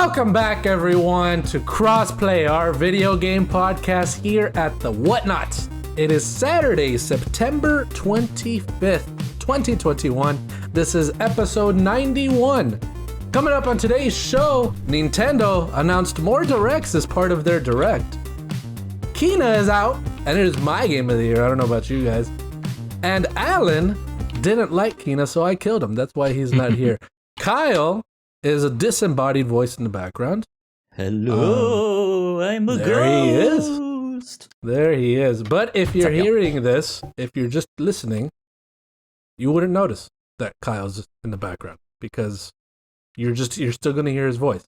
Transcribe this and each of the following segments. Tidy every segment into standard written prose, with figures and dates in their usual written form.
Welcome back, everyone, to Crossplay, our video game podcast here at the Whatnots. It is Saturday, September 25th, 2021. This is episode 91. Coming up on today's show, Nintendo announced more directs as part of their direct. Kena is out, and it is my game of the year. I don't know about you guys. And Alan didn't like Kena, so I killed him. That's why he's not here. Kyle is a disembodied voice in the background. Hello, I'm a ghost. There he is. But if you're hearing this, if you're just listening, you wouldn't notice that Kyle's in the background because you're still going to hear his voice.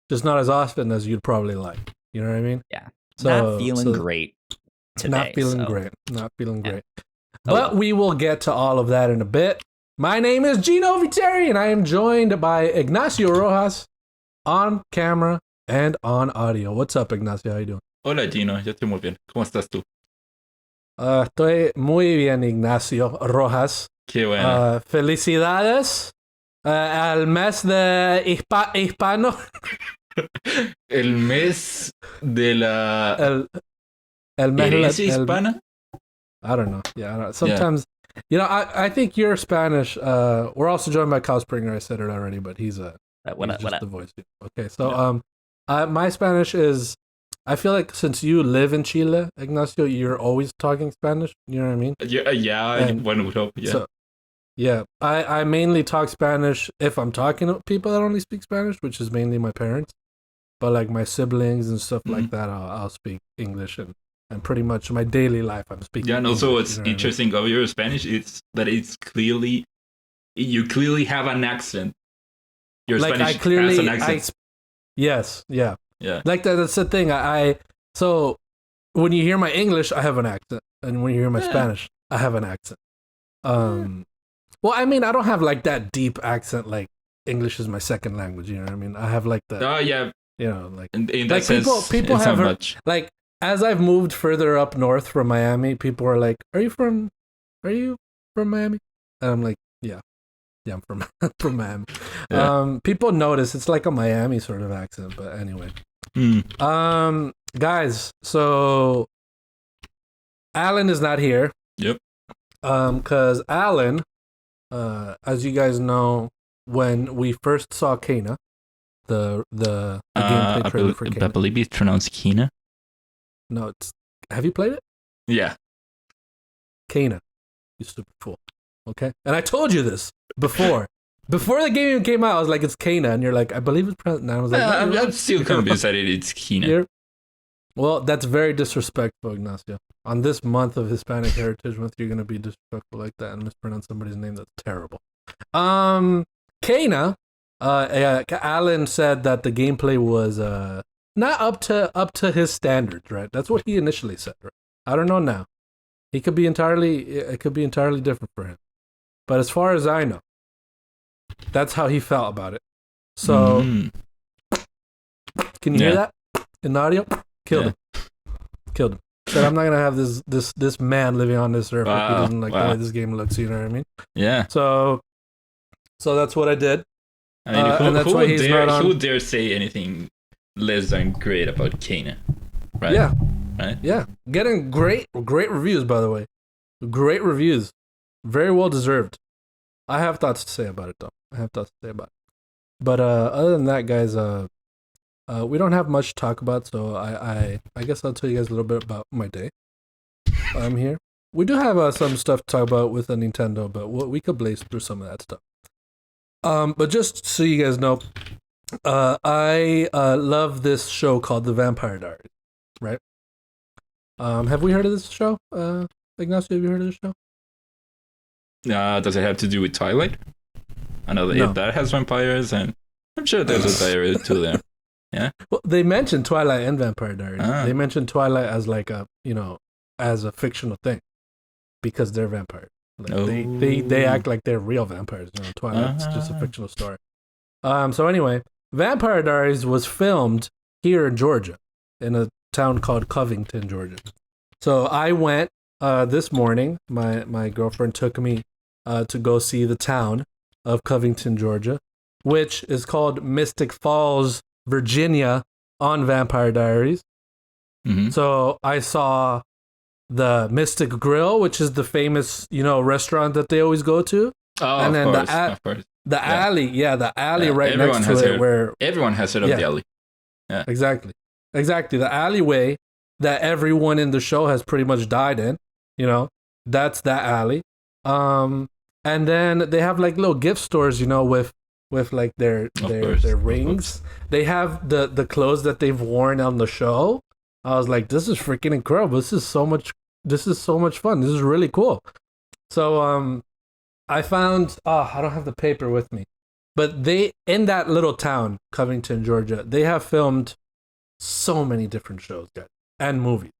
Just not as often as you'd probably like. You know what I mean? Yeah. Not feeling great today. Not feeling great. But we will get to all of that in a bit. My name is Gino Viteri, and I am joined by Ignacio Rojas on camera and on audio. What's up, Ignacio? How you doing? Hola, Gino. Yo estoy muy bien. ¿Cómo estás tú? Estoy muy bien, Ignacio Rojas. Qué bueno. Felicidades al mes de hispano. El mes de la herencia hispana. I don't know. Yeah, I don't know. Sometimes, I think you're Spanish. We're also joined by Kyle Springer. I said it already, but he's just the voice. Okay, so my Spanish is. I feel like since you live in Chile, Ignacio, you're always talking Spanish. You know what I mean? Yeah. When we hope, yeah. So, yeah, I mainly talk Spanish if I'm talking to people that only speak Spanish, which is mainly my parents. But like my siblings and stuff like that, I'll speak English and pretty much my daily life I'm speaking. Yeah, and also what's English, interesting about your Spanish is that you clearly have an accent. Your like Spanish has an accent. Yes, yeah. Yeah. Like that's the thing. So when you hear my English, I have an accent, and when you hear my Spanish, I have an accent. Well, I mean, I don't have like that deep accent. Like English is my second language. You know what I mean? I have like that. Oh yeah. Like in that like sense, people it's have not much. like as I've moved further up north from Miami, people are like, "Are you from Miami?" And I'm like, "Yeah, I'm from Miami." Yeah. People notice it's like a Miami sort of accent, but anyway. Guys, so Alan is not here. Yep. Because Alan, as you guys know, when we first saw Kena, the gameplay trailer for Kena. I believe it's pronounced Kena. No, have you played it? Yeah. Kena, you stupid fool. Okay, and I told you this before. Before the game even came out, I was like, "It's Kena," and you're like, "I believe it's pronounced." And I was like, I'm still convinced that it's Kena. Well, that's very disrespectful, Ignacio. On this month of Hispanic Heritage Month, you're gonna be disrespectful like that and mispronounce somebody's name. That's terrible. Kena. Alan said that the gameplay was not up to his standards, right? That's what he initially said, right? I don't know now. It could be entirely different for him. But as far as I know, that's how he felt about it. So, can you hear that in the audio? Killed him. Said I'm not gonna have this man living on this earth if he doesn't like the way this game looks. You know what I mean? Yeah. So that's what I did. I mean, and that's why he's not on. Who would dare say anything less than great about Kena? Right? Yeah. Right? Yeah. Getting great reviews, by the way. Great reviews. Very well deserved. I have thoughts to say about it, though. But other than that, guys, we don't have much to talk about, so I guess I'll tell you guys a little bit about my day. I'm here. We do have some stuff to talk about with the Nintendo, but we could blaze through some of that stuff. But just so you guys know, I love this show called The Vampire Diaries, right? Have we heard of this show? Ignacio, have you heard of this show? Does it have to do with Twilight? I know that that has vampires, and I'm sure there's a diary too there. Yeah. Well, they mentioned Twilight and Vampire Diaries. They mentioned Twilight as like as a fictional thing because they're vampires. Like they act like they're real vampires. Twilight's just a fictional story. So anyway, Vampire Diaries was filmed here in Georgia, in a town called Covington, Georgia. So I went this morning. My girlfriend took me to go see the town of Covington, Georgia, which is called Mystic Falls, Virginia on Vampire Diaries. Mm-hmm. So I saw the Mystic Grill, which is the famous, restaurant that they always go to. Oh, and then of course. The alley right everyone next to it, where everyone has heard of the alley. Yeah, exactly. The alleyway that everyone in the show has pretty much died in. That's that alley. And then they have like little gift stores, with like their rings. They have the clothes that they've worn on the show. I was like, this is freaking incredible. This is so much fun. This is really cool. So I found I don't have the paper with me. But they, in that little town, Covington, Georgia, they have filmed so many different shows, guys, and movies.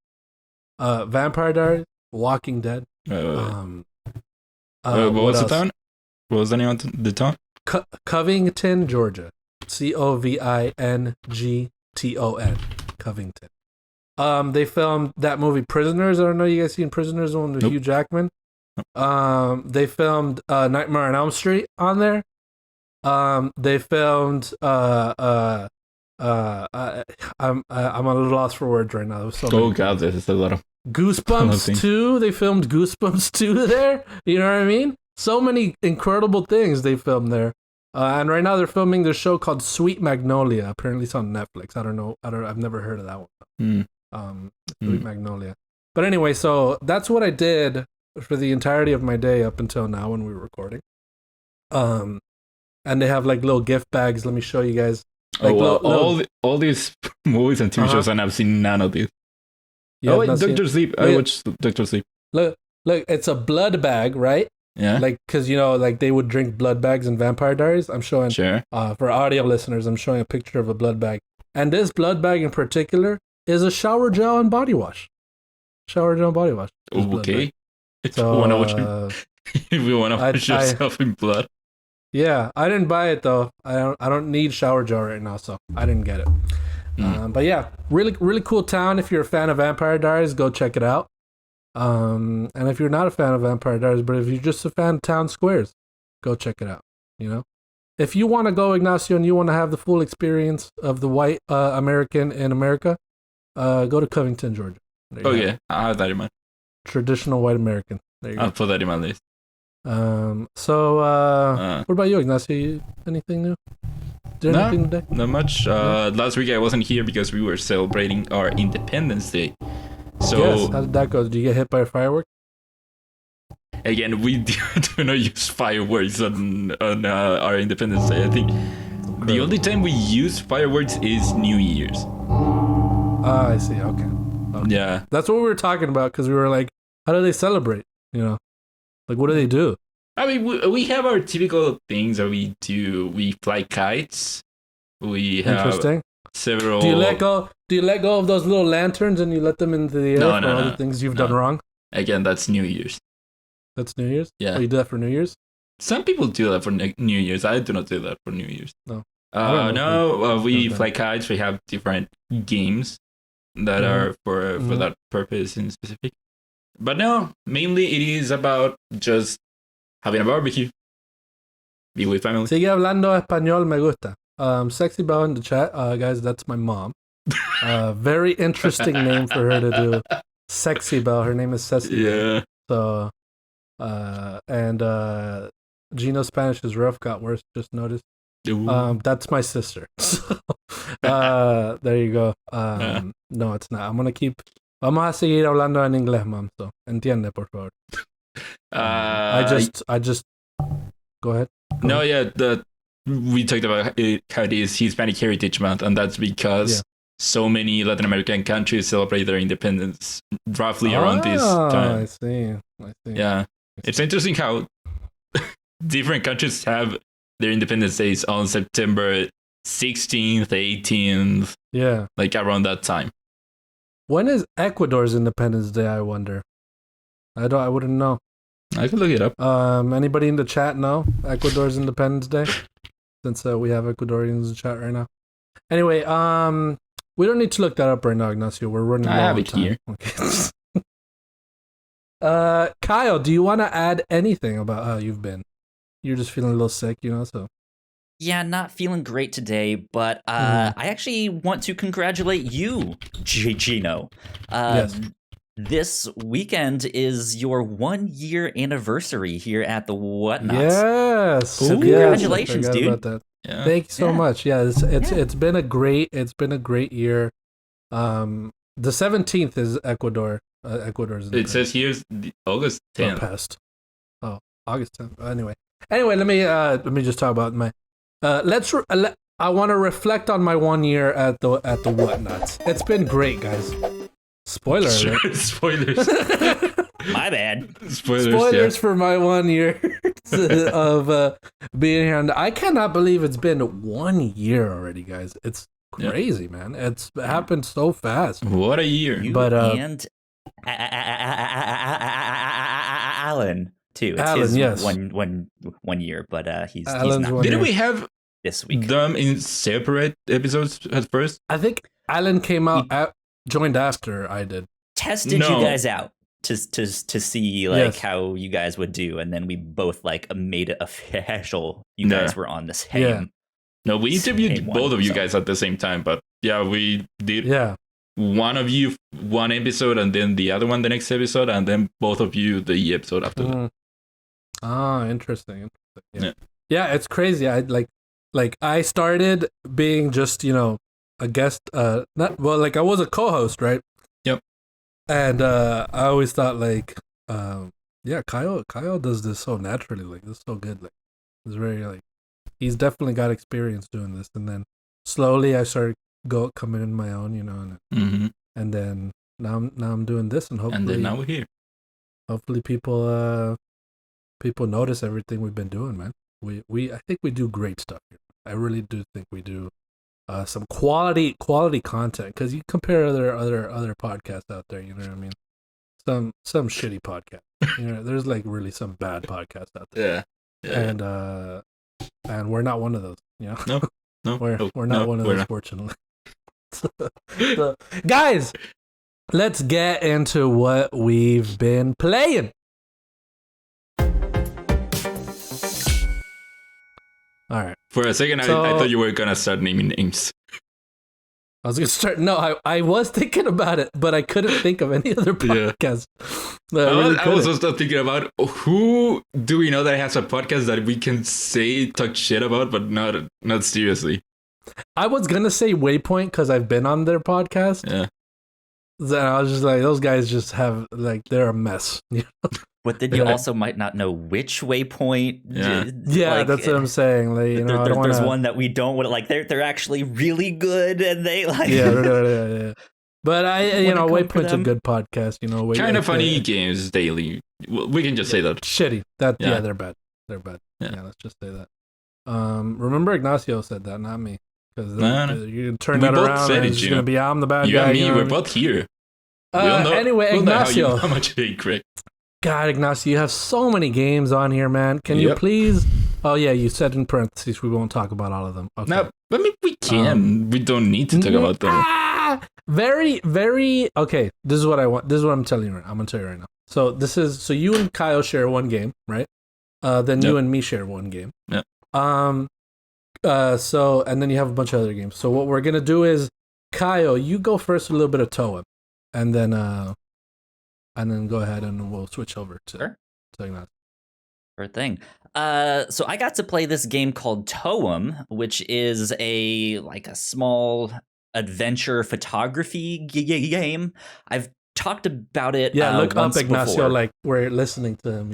Vampire Diaries, Walking Dead. What was the town? What was the name of the town? Covington, Georgia. Covington. Covington. They filmed that movie Prisoners. I don't know, you guys seen Prisoners, the one with Hugh Jackman? They filmed Nightmare on Elm Street on there. They filmed I'm a little lost for words right now. God, there's a lot of Goosebumps 2. They filmed Goosebumps 2 there. You know what I mean? So many incredible things they filmed there. And right now they're filming their show called Sweet Magnolia. Apparently it's on Netflix. I don't know. I've never heard of that one. Sweet Magnolia. But anyway, so that's what I did for the entirety of my day up until now when we were recording. And they have like little gift bags. Let me show you guys. Like all these movies and TV shows, and I've seen none of these. Dr. Sleep. I watched Dr. Sleep. Look, it's a blood bag, right? Yeah. Like, because, like they would drink blood bags in Vampire Diaries. I'm showing, for audio listeners, I'm showing a picture of a blood bag. And this blood bag in particular is a shower gel and body wash. Okay. If you want to wash yourself in blood. Yeah, I didn't buy it though. I don't need shower gel right now, so I didn't get it. But yeah, really, really cool town. If you're a fan of Vampire Diaries, go check it out. And if you're not a fan of Vampire Diaries, but if you're just a fan of town squares, go check it out. If you want to go, Ignacio, and you want to have the full experience of the white American in America, go to Covington, Georgia. Yeah, I have that in mind. Traditional white American. There you go. I'll put that in my list. What about you, Ignacio? Anything new? Anything today? Not much. Last week I wasn't here because we were celebrating our Independence Day. So yes, how did that go? Did you get hit by a firework? Again, we do not use fireworks on our Independence Day. I think the only time we use fireworks is New Year's. I see. Okay. Yeah. That's what we were talking about, because we were like, how do they celebrate? Like, what do they do? I mean, we have our typical things that we do. We fly kites. We have Interesting. Several. Do you let go of those little lanterns and you let them into the air for all the things you've done wrong? Again, that's New Year's. That's New Year's? Yeah. Oh, you do that for New Year's? Some people do that for New Year's. I do not do that for New Year's. No. We fly kites. We have different games that are for that purpose in specific. But no, mainly it is about just having a barbecue. Be with family. Sigue hablando español, me gusta. Sexy Belle in the chat. Guys, that's my mom. Very interesting name for her to do. Sexy Belle. Her name is Ceci. Yeah. So, and Gino's Spanish is rough, got worse, just noticed. That's my sister. So, there you go. No, it's not. Vamos a seguir hablando en inglés, mom. So, entiende, por favor. I just. Go ahead. We talked about how it is Hispanic Heritage Month, and that's because so many Latin American countries celebrate their independence roughly around this time. I see. Yeah, it's interesting how different countries have their independence days on September 16th, 18th. Yeah, like around that time. When is Ecuador's Independence Day, I wonder? I wouldn't know. I can look it up. Anybody in the chat know Ecuador's Independence Day? Since we have Ecuadorians in the chat right now. Anyway, we don't need to look that up right now, Ignacio. We're running low on time. I have it here. Okay. Kyle, do you want to add anything about how you've been? You're just feeling a little sick, so. Yeah, not feeling great today, but I actually want to congratulate you, Gino. Yes. This weekend is your 1 year anniversary here at the Whatnots. Yes. So congratulations, yes, I forgot dude. about that. Yeah. Thank you so much. Yeah, it's been a great year. The 17th is Ecuador. Ecuador's. It says here's August 10th. Past. Oh, August 10th. Anyway, let me just talk about my. I want to reflect on my 1 year at the Whatnots. It's been great, guys. Spoiler alert. Spoilers. My bad. Spoilers for my 1 year of being here. And I cannot believe it's been 1 year already, guys. It's crazy, man. It's happened so fast. What a year. And Alan too. It's Alan, his yes. 1 year, but he's Alan's not. Didn't we have this week them in separate episodes at first? I think Alan came out joined after I did. Tested you guys out to see how you guys would do, and then we both made it official. You guys were on the same. Yeah. No, we interviewed both of you guys at the same time, but yeah, we did. Yeah. One of you one episode, and then the other one the next episode, and then both of you the episode after that. Ah, interesting. Yeah, it's crazy. I started being just a guest. I was a co-host, right? Yep. And I always thought Kyle does this so naturally. This is so good. It's very he's definitely got experience doing this. And then slowly I started coming in my own, and then now I'm doing this, and hopefully, and then now we're here. Hopefully people notice everything we've been doing, man. I think we do great stuff here. I really do think we do some quality content, because you compare other podcasts out there, you know what I mean? Some shitty podcast. There's really some bad podcasts out there. Yeah. And we're not one of those, No. We're not one of those, fortunately. So, guys, let's get into what we've been playing. All right. For a second, I thought you were gonna start naming names. I was gonna start. No, I was thinking about it, but I couldn't think of any other podcast. I was also thinking about who do we know that has a podcast that we can talk shit about, but not seriously. I was gonna say Waypoint because I've been on their podcast. Yeah. Then I was just those guys just have they're a mess. But then you also might not know which Waypoint. Yeah, that's what I'm saying. There's one that we don't want. They're actually really good, and they Yeah. But Waypoint's a good podcast. Kind of funny games daily. We can just say that. Shitty. They're bad. They're bad. Yeah, let's just say that. Remember Ignacio said that, not me. Because you can turn that around and it's going to be I'm the bad guy. You and me, we're both here. Anyway, Ignacio. How much you hate Craig. God, Ignacio, you have so many games on here, man. Can you please... Oh, yeah, you said in parentheses we won't talk about all of them. Okay. No, I mean, we can. We don't need to talk about them. Very, very... Okay, this is what I want. This is what I'm telling you right now. I'm going to tell you right now. So you and Kyle share one game, right? Then you and me share one game. Yeah. And then you have a bunch of other games. So what we're gonna do is, Kyle, you go first with a little bit of Toem, and then go ahead and we'll switch over to Ignacio. Sure thing. So I got to play this game called Toem, which is a small adventure photography game. I've talked about it. Look up Ignacio, before. We're listening to him,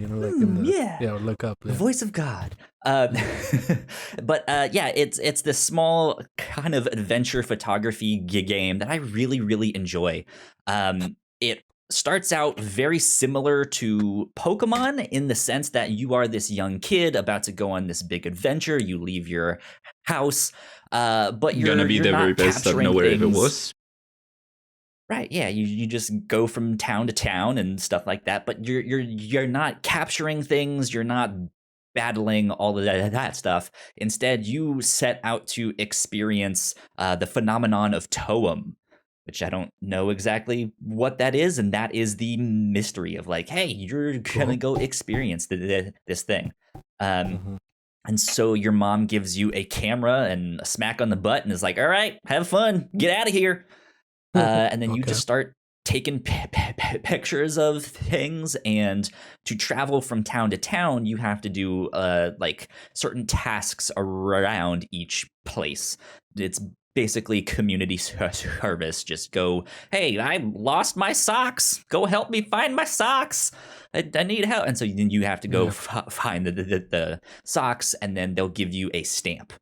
look up. The voice of God. But it's this small kind of adventure photography game that I really, really enjoy. It starts out very similar to Pokemon in the sense that you are this young kid about to go on this big adventure. You leave your house, but you're gonna be the very best at nowhere if it was. Right, yeah, you just go from town to town and stuff like that, but you're not capturing things, you're not battling all of that stuff. Instead, you set out to experience the phenomenon of Toem, which I don't know exactly what that is, and that is the mystery of hey, you're gonna go experience this thing. And so your mom gives you a camera and a smack on the butt and is like, all right, have fun, get out of here. And then you Okay. just start taking pictures of things. And to travel from town to town, you have to do like certain tasks around each place. It's basically community service. Just go, hey, I lost my socks. Go help me find my socks. I need help. And so then you have to go find the socks, and then they'll give you a stamp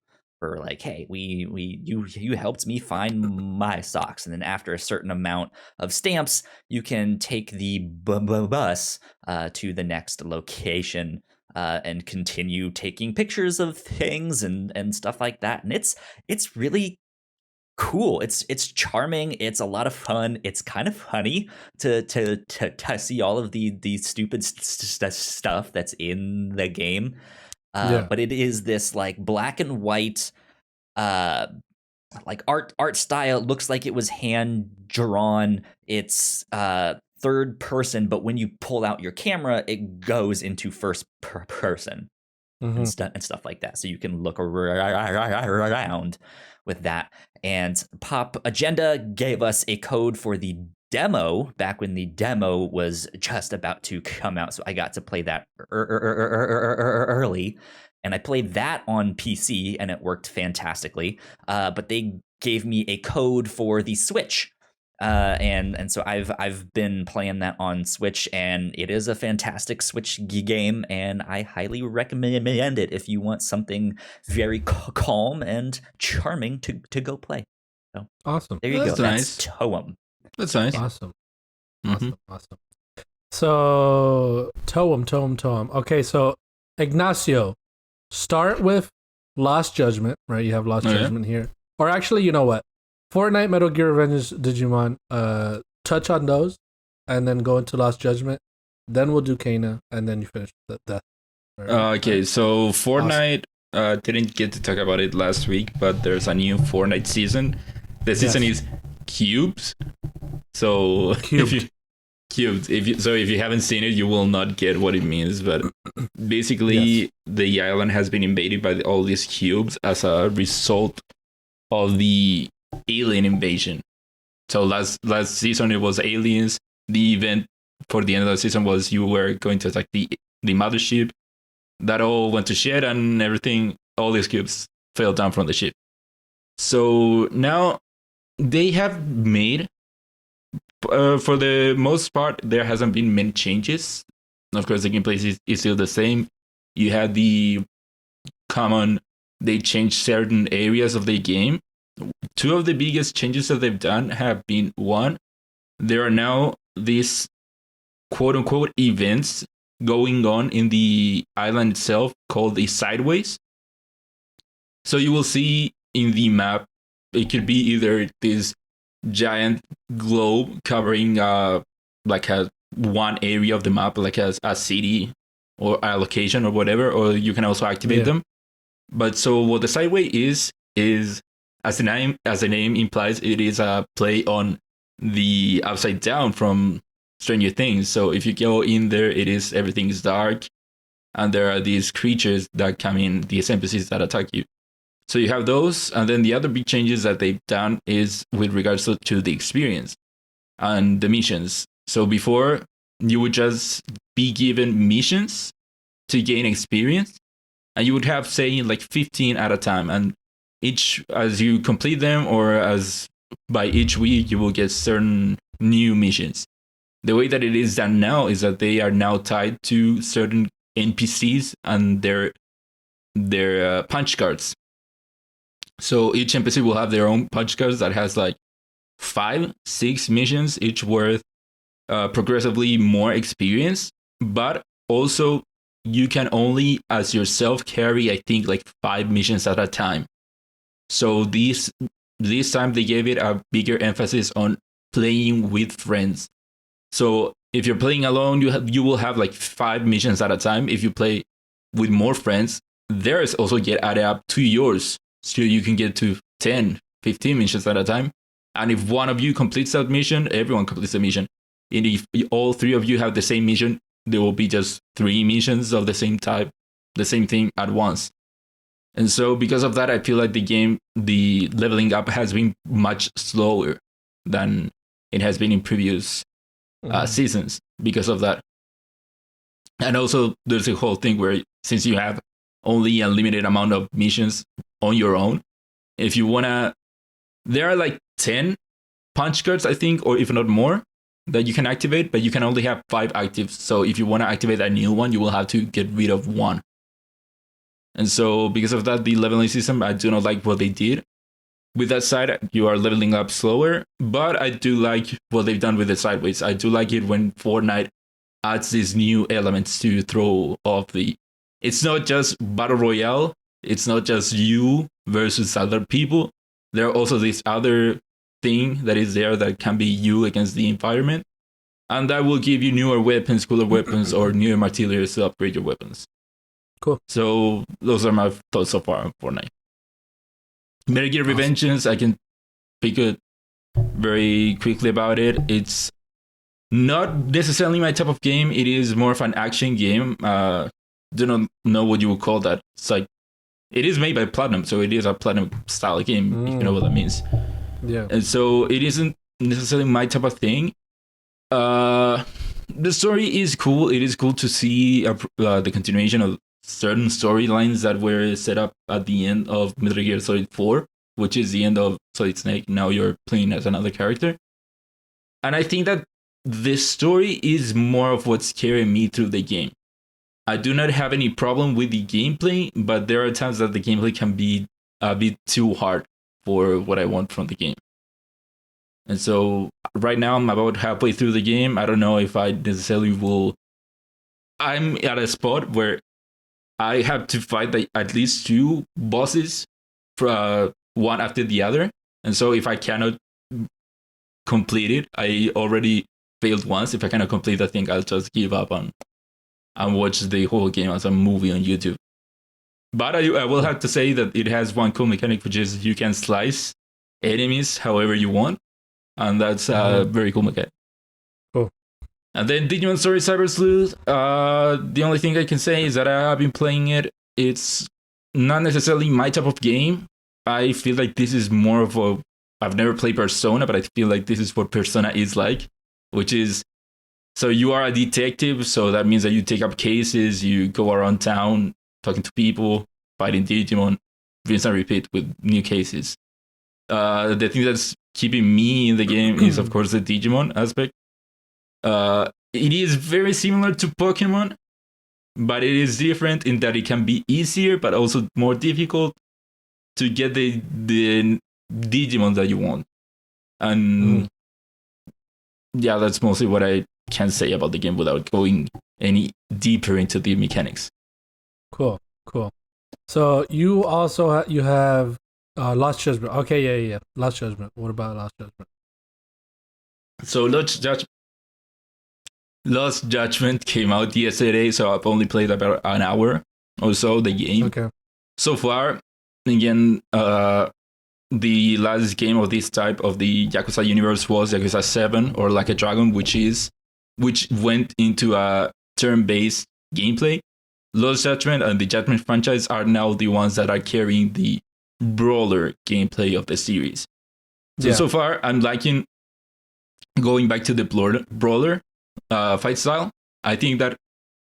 for like, hey, you helped me find my socks. And then after a certain amount of stamps, you can take the bus to the next location. And continue taking pictures of things and stuff like that. And it's really cool. It's charming. It's a lot of fun. It's kind of funny to see all of the stupid stuff that's in the game. But it is this like black and white like art style. It looks like it was hand drawn. It's third person, but when you pull out your camera, it goes into first person and stuff like that. So you can look around with that. And Pop Agenda gave us a code for the demo back when the demo was just about to come out. So I got to play that early. And I played that on PC, and it worked fantastically. But they gave me a code for the Switch. And so I've been playing that on Switch, and it is a fantastic Switch game, and I highly recommend it if you want something very calm and charming to go play. So Awesome. there you That's go. nice. That's Toem. That's nice. Awesome. Mhm. Awesome. So Toem. Okay, so Ignacio, start with Lost Judgment, right? You have Lost Judgment here. Or actually, you know what? Fortnite, Metal Gear Revengeance, Digimon, touch on those, and then go into Lost Judgment. Then we'll do Kena, and then you finish the death. Okay, so Fortnite, didn't get to talk about it last week, but there's a new Fortnite season. The season is Cubes. So Cubed. If you haven't seen it, you will not get what it means. But basically, the island has been invaded by all these cubes as a result of the alien invasion. So last season it was aliens. The event for the end of the season was you were going to attack the mothership. That all went to shit, and everything, all these cubes fell down from the ship. So now they have made, for the most part, there hasn't been many changes. Of course, the gameplay is still the same. You had the common, they changed certain areas of the game. Two of the biggest changes that they've done have been, one, there are now these quote-unquote events going on in the island itself called the Sideways. So you will see in the map, it could be either this giant globe covering like a one area of the map, like a city or a location or whatever, or you can also activate them. But so what the Sideway is as the name implies, it is a play on the Upside Down from Stranger Things. So if you go in there, everything is dark, and there are these creatures that come in, these NPCs that attack you. So you have those, and then the other big changes that they've done is with regards to the experience and the missions. So before, you would just be given missions to gain experience, and you would have, say, like 15 at a time, and each, as you complete them, or as by each week, you will get certain new missions. The way that it is done now is that they are now tied to certain NPCs and their punch cards. So each NPC will have their own punch cards that has like 5-6 missions, each worth progressively more experience. But also, you can only, as yourself, carry, I think, like 5 missions at a time. So this time they gave it a bigger emphasis on playing with friends. So if you're playing alone, you will have like 5 missions at a time. If you play with more friends, theirs also get added up to yours. So you can get to 10, 15 missions at a time. And if one of you completes that mission, everyone completes the mission. And if all 3 of you have the same mission, there will be just 3 missions of the same type, the same thing at once. And so because of that, I feel like the leveling up has been much slower than it has been in previous seasons because of that. And also there's a whole thing where since you have only a limited amount of missions on your own, if you want to, there are like 10 punch cards, I think, or if not more, that you can activate, but you can only have 5 active. So if you want to activate a new one, you will have to get rid of one. And so because of that, the leveling system, I do not like what they did. With that side, you are leveling up slower, but I do like what they've done with the sideways. I do like it when Fortnite adds these new elements to throw off the... It's not just Battle Royale. It's not just you versus other people. There are also this other thing that is there that can be you against the environment. And that will give you newer weapons, cooler weapons, or newer materials to upgrade your weapons. Cool. So those are my thoughts so far on Fortnite. Metal Gear Revengeance, I can pick it very quickly about it. It's not necessarily my type of game. It is more of an action game. Do not know what you would call that. It's like, it is made by Platinum, so it is a Platinum style game, if you know what that means. Yeah. And so it isn't necessarily my type of thing. The story is cool. It is cool to see the continuation of certain storylines that were set up at the end of Metal Gear Solid 4, which is the end of Solid Snake. Now you're playing as another character. And I think that this story is more of what's carrying me through the game. I do not have any problem with the gameplay, but there are times that the gameplay can be a bit too hard for what I want from the game. And so right now I'm about halfway through the game. I don't know if I necessarily will... I'm at a spot where I have to fight at least 2 bosses, one after the other. And so if I cannot complete it, I already failed once. If I cannot complete that thing, I'll just give up and watch the whole game as a movie on YouTube. But I will have to say that it has one cool mechanic, which is you can slice enemies however you want. And that's a very cool mechanic. Cool. And then Digimon Story Cyber Sleuth, the only thing I can say is that I have been playing it. It's not necessarily my type of game. I feel like this is more of a... I've never played Persona, but I feel like this is what Persona is like, which is... So you are a detective, so that means that you take up cases, you go around town, talking to people, fighting Digimon, rinse and repeat with new cases. The thing that's keeping me in the game is, of course, the Digimon aspect. It is very similar to Pokemon, but it is different in that it can be easier, but also more difficult to get the Digimon that you want. And yeah, that's mostly what I can say about the game without going any deeper into the mechanics. Cool. So you also you have Lost Judgment. Okay, yeah. Lost Judgment. What about Lost Judgment? So Lost Judgment came out yesterday, so I've only played about an hour or so the game. Okay. So far, again, the last game of this type of the Yakuza universe was Yakuza 7 or Like a Dragon, which went into a turn-based gameplay. Lost Judgment and the Judgment franchise are now the ones that are carrying the brawler gameplay of the series. So far, I'm liking going back to the brawler fight style. I think that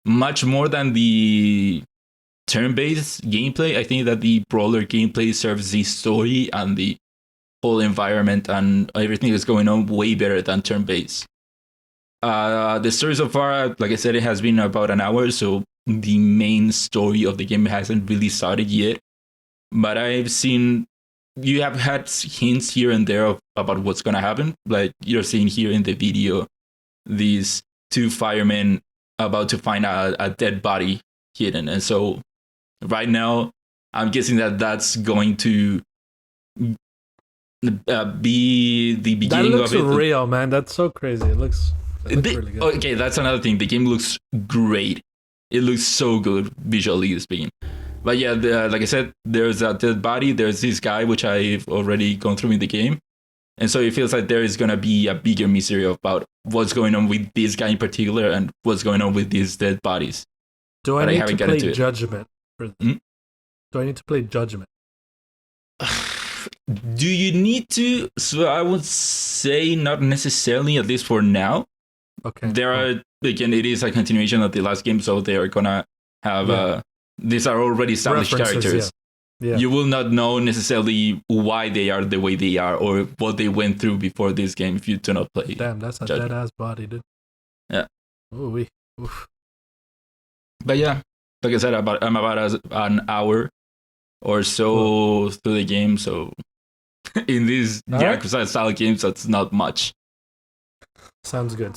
much more than the turn-based gameplay, I think that the brawler gameplay serves the story and the whole environment and everything that's going on way better than turn-based. The story so far, like I said, it has been about an hour, so the main story of the game hasn't really started yet. But I've seen, you have had hints here and there about what's going to happen. Like you're seeing here in the video, these 2 firemen about to find a dead body hidden. And so right now, I'm guessing that that's going to be the beginning of it. That looks real, man. That's so crazy. It looks really good. Okay, that's another thing. The game looks great. It looks so good, visually speaking. But yeah, like I said, there's a dead body. There's this guy, which I've already gone through in the game. And so it feels like there is going to be a bigger mystery about what's going on with this guy in particular and what's going on with these dead bodies. Do I need to play Judgment? Do I need to play Judgment? Do you need to? So I would say not necessarily, at least for now. Okay. There are, again, it is a continuation of the last game, so they are gonna have these are already established References, characters. Yeah. You will not know necessarily why they are the way they are or what they went through before this game if you do not play. Damn, that's a Judgment. dead ass body, dude. Yeah. Ooh, oof. But yeah, like I said, I'm about an hour or so through the game. So in these Alright. Yakuza style games, that's not much. Sounds good.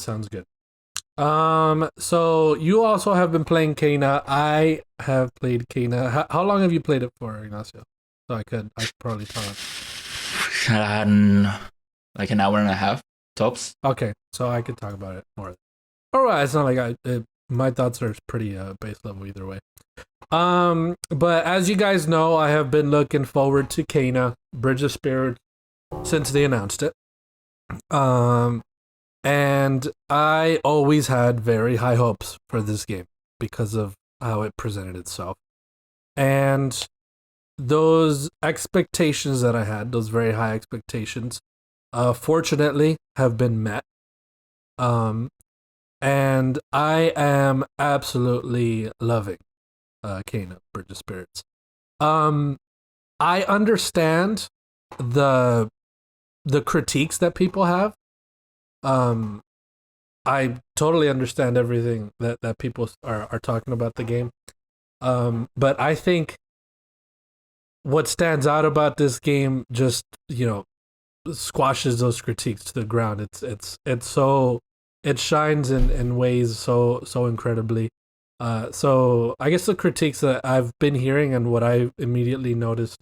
So you also have been playing Kena. I have played Kena. How long have you played it for, Ignacio? So I could probably tell him. Like an hour and a half tops. Okay, so I could talk about it more. Alright, it's not like my thoughts are pretty base level either way. But as you guys know, I have been looking forward to Kena Bridge of Spirits since they announced it. And I always had very high hopes for this game because of how it presented itself. And those expectations that I had, those very high expectations, fortunately have been met. And I am absolutely loving Kena Bridge of Spirits. I understand the critiques that people have. I totally understand everything that people are talking about the game. But I think what stands out about this game just, squashes those critiques to the ground. It's so, it shines in ways so incredibly. So I guess the critiques that I've been hearing and what I immediately noticed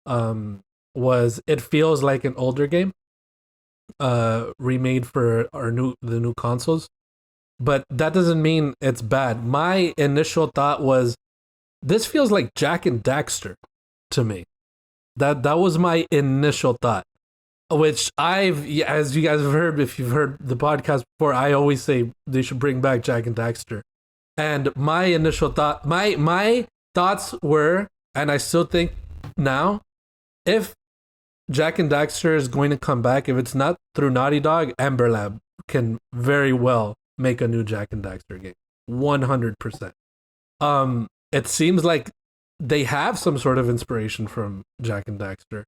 was it feels like an older game remade for the new consoles, but that doesn't mean it's bad. My initial thought was this feels like Jak and Daxter to me. That was my initial thought, which as you guys have heard, if you've heard the podcast before, I always say they should bring back Jak and Daxter. And my initial thought, my thoughts were, and I still think now, if Jak and Daxter is going to come back, if it's not through Naughty Dog, Ember Lab can very well make a new Jak and Daxter game. 100%. It seems like they have some sort of inspiration from Jak and Daxter.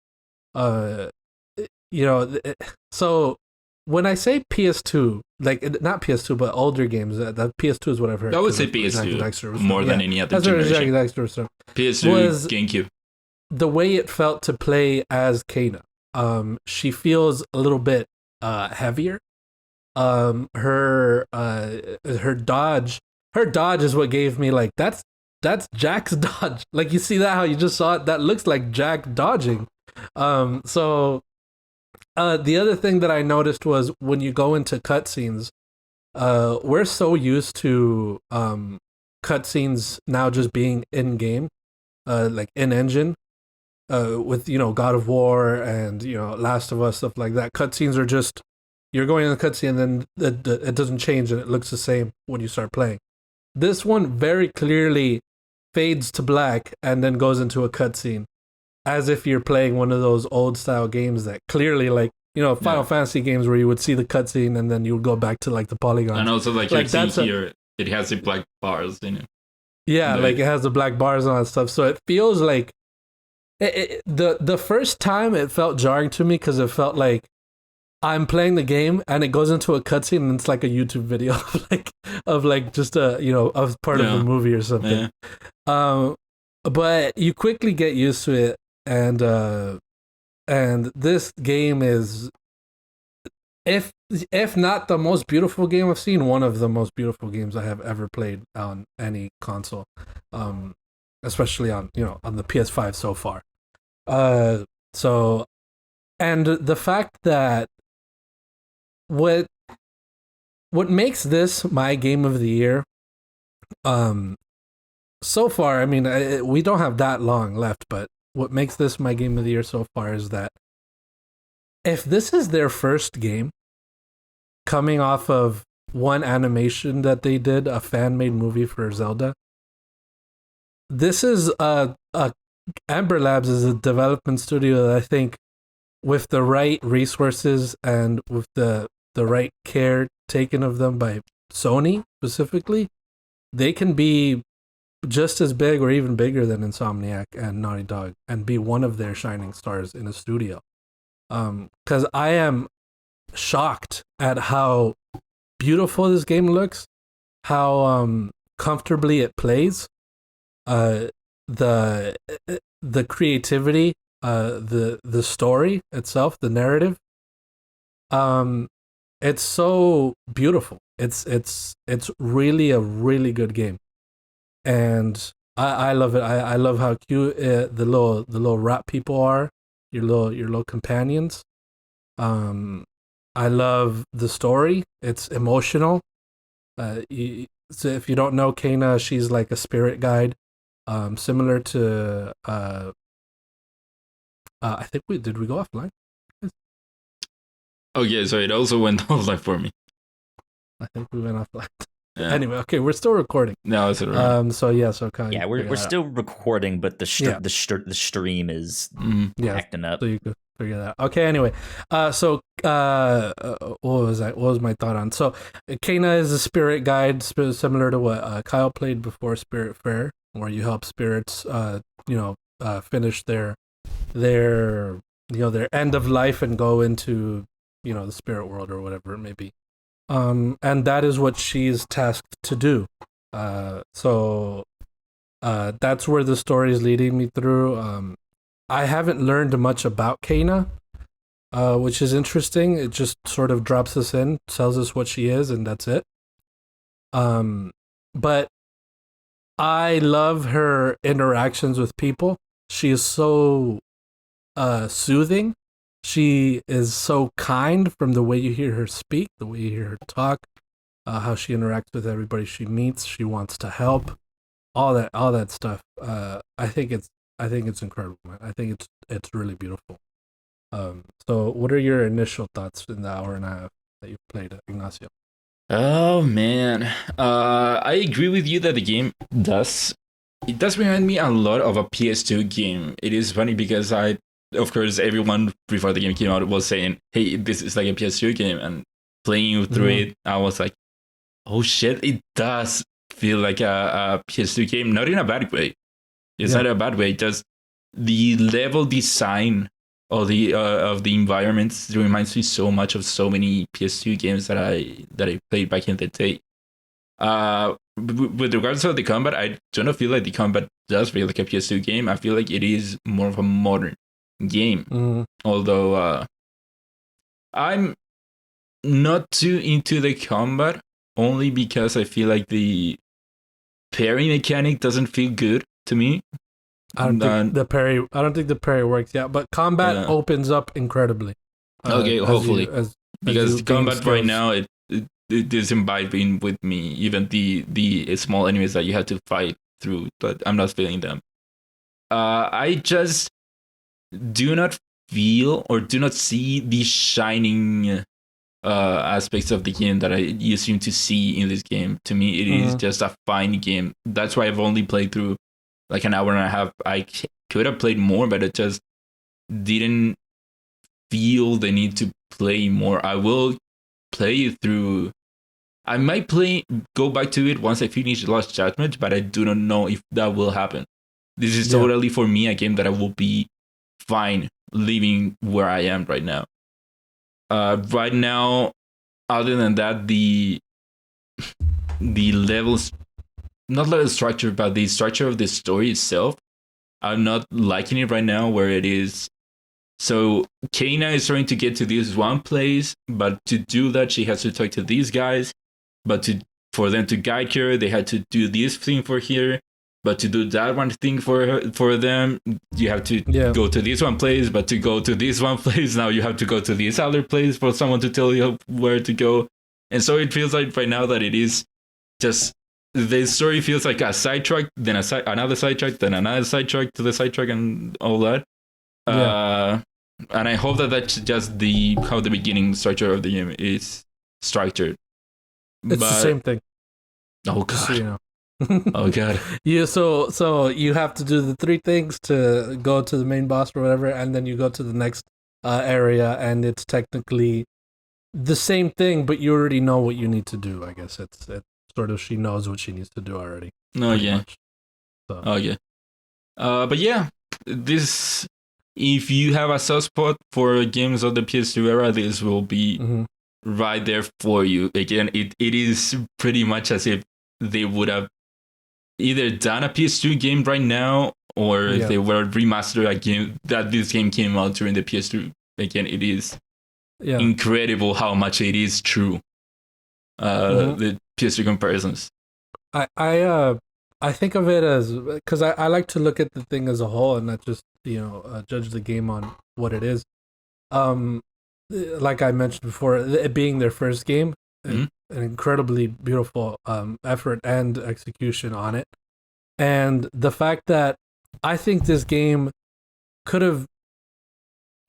So when I say PS2, like not PS2, but older games, that PS2 is what I've heard. I would say PS2 more than any other generation. Jak generation. and Daxter stuff. PS2, GameCube. The way it felt to play as Kena. She feels a little bit heavier. Her dodge is what gave me like that's Jak's dodge. Like you see that how you just saw it, that looks like Jak dodging. So the other thing that I noticed was when you go into cutscenes, we're so used to cutscenes now just being in game, like in engine. With God of War and Last of Us, stuff like that. Cutscenes are just you're going in the cutscene and then it doesn't change and it looks the same when you start playing. This one very clearly fades to black and then goes into a cutscene, as if you're playing one of those old style games that clearly Final Fantasy games where you would see the cutscene and then you would go back to like the polygons. And also like you're seeing here, it has the black bars in it. Yeah, like it has the black bars and all that stuff. So it feels like the first time it felt jarring to me because it felt like I'm playing the game and it goes into a cutscene and it's like a YouTube video of just of part of the movie or something. Yeah. But you quickly get used to it, and this game is, if not the most beautiful game I've seen, one of the most beautiful games I have ever played on any console. Especially on the PS5 so far. So, and the fact that what makes this my game of the year, so far, I mean, we don't have that long left, but what makes this my game of the year so far is that if this is their first game coming off of one animation that they did, a fan-made movie for Zelda, this is a Amber Labs is a development studio that I think, with the right resources and with the right care taken of them by Sony specifically, they can be just as big or even bigger than Insomniac and Naughty Dog and be one of their shining stars in a studio. Because I am shocked at how beautiful this game looks, how comfortably it plays, the creativity, the story itself, the narrative. It's so beautiful. It's really a really good game, and I love it. I love how cute the little rat people are, your little companions. I love the story. It's emotional. So if you don't know Kena, she's like a spirit guide, similar to I think we go offline. Oh yeah, so it also went offline for me. I think we went offline. Yeah. Anyway, okay, we're still recording. No, it's alright. So yeah, so kind of Yeah, we're still recording, but the stream is acting up. So you could figure that out. Okay, anyway, so what was that? What was my thought on? So Kena is a spirit guide, similar to what Kyle played before, Spirit Fair, where you help spirits, finish their end of life and go into the spirit world or whatever it may be. And that is what she's tasked to do. So that's where the story is leading me through. I haven't learned much about Kena, which is interesting. It just sort of drops us in, tells us what she is, and that's it. But I love her interactions with people. She is so soothing. She is so kind, from the way you hear her speak, the way you hear her talk, how she interacts with everybody she meets. She wants to help, all that stuff. I think it's incredible, man. I think it's really beautiful. So what are your initial thoughts in the hour and a half that you've played, Ignacio? Oh man, I agree with you that the game does remind me a lot of a PS2 game. It is funny because of course, everyone before the game came out was saying, "Hey, this is like a PS2 game," and playing through it, I was like, "Oh shit, it does feel like a PS2 game." Not in a bad way. It's not a bad way. Just the level design of the environments reminds me so much of so many PS2 games that I played back in the day. With regards to the combat, I don't feel like the combat does feel like a PS2 game. I feel like it is more of a modern game. Although I'm not too into the combat, only because I feel like the parry mechanic doesn't feel good to me. I don't think the parry works yet, but combat opens up incredibly. Okay, hopefully, because combat skills. right now it is imbibing with me. Even the small enemies that you have to fight through, but I'm not feeling them. I just do not feel or do not see the shining aspects of the game that you seem to see in this game. To me, it is just a fine game. That's why I've only played through like an hour and a half. I could have played more, but it just didn't feel the need to play more. I will play through. I might go back to it once I finish Lost Judgment, but I do not know if that will happen. This is totally, for me, a game that I will be fine leaving where I am right now. Right now, other than that, the levels, not level structure, but the structure of the story itself, I'm not liking it right now, where it is. So Kena is trying to get to this one place, but to do that, she has to talk to these guys. But for them to guide her, they had to do this thing for her. But to do that one thing for them, you have to go to this one place. But to go to this one place, now you have to go to this other place for someone to tell you where to go. And so it feels like right now that it is just, the story feels like a sidetrack, then another sidetrack, then another sidetrack to the sidetrack and all that. And I hope that that's just how the beginning structure of the game is structured. It's the same thing. Oh god. Just so you know. Oh god. So you have to do the 3 things to go to the main boss or whatever, and then you go to the next area, and it's technically the same thing, but you already know what you need to do. I guess it's sort of, she knows what she needs to do already. No, pretty yeah. much. So. Oh yeah. But yeah, this, if you have a soft spot for games of the PS2 era, this will be Mhm. right there for you. Again, it is pretty much as if they would have either done a PS2 game right now, or if Yeah. they were remastered a game that this game came out during the PS2. Again, it is Yeah. incredible how much it is true. Mhm. The PS2 comparisons. I think of it as, because I like to look at the thing as a whole and not just judge the game on what it is. Like I mentioned before, it being their first game, Mhm. an incredibly beautiful effort and execution on it, and the fact that I think this game could have,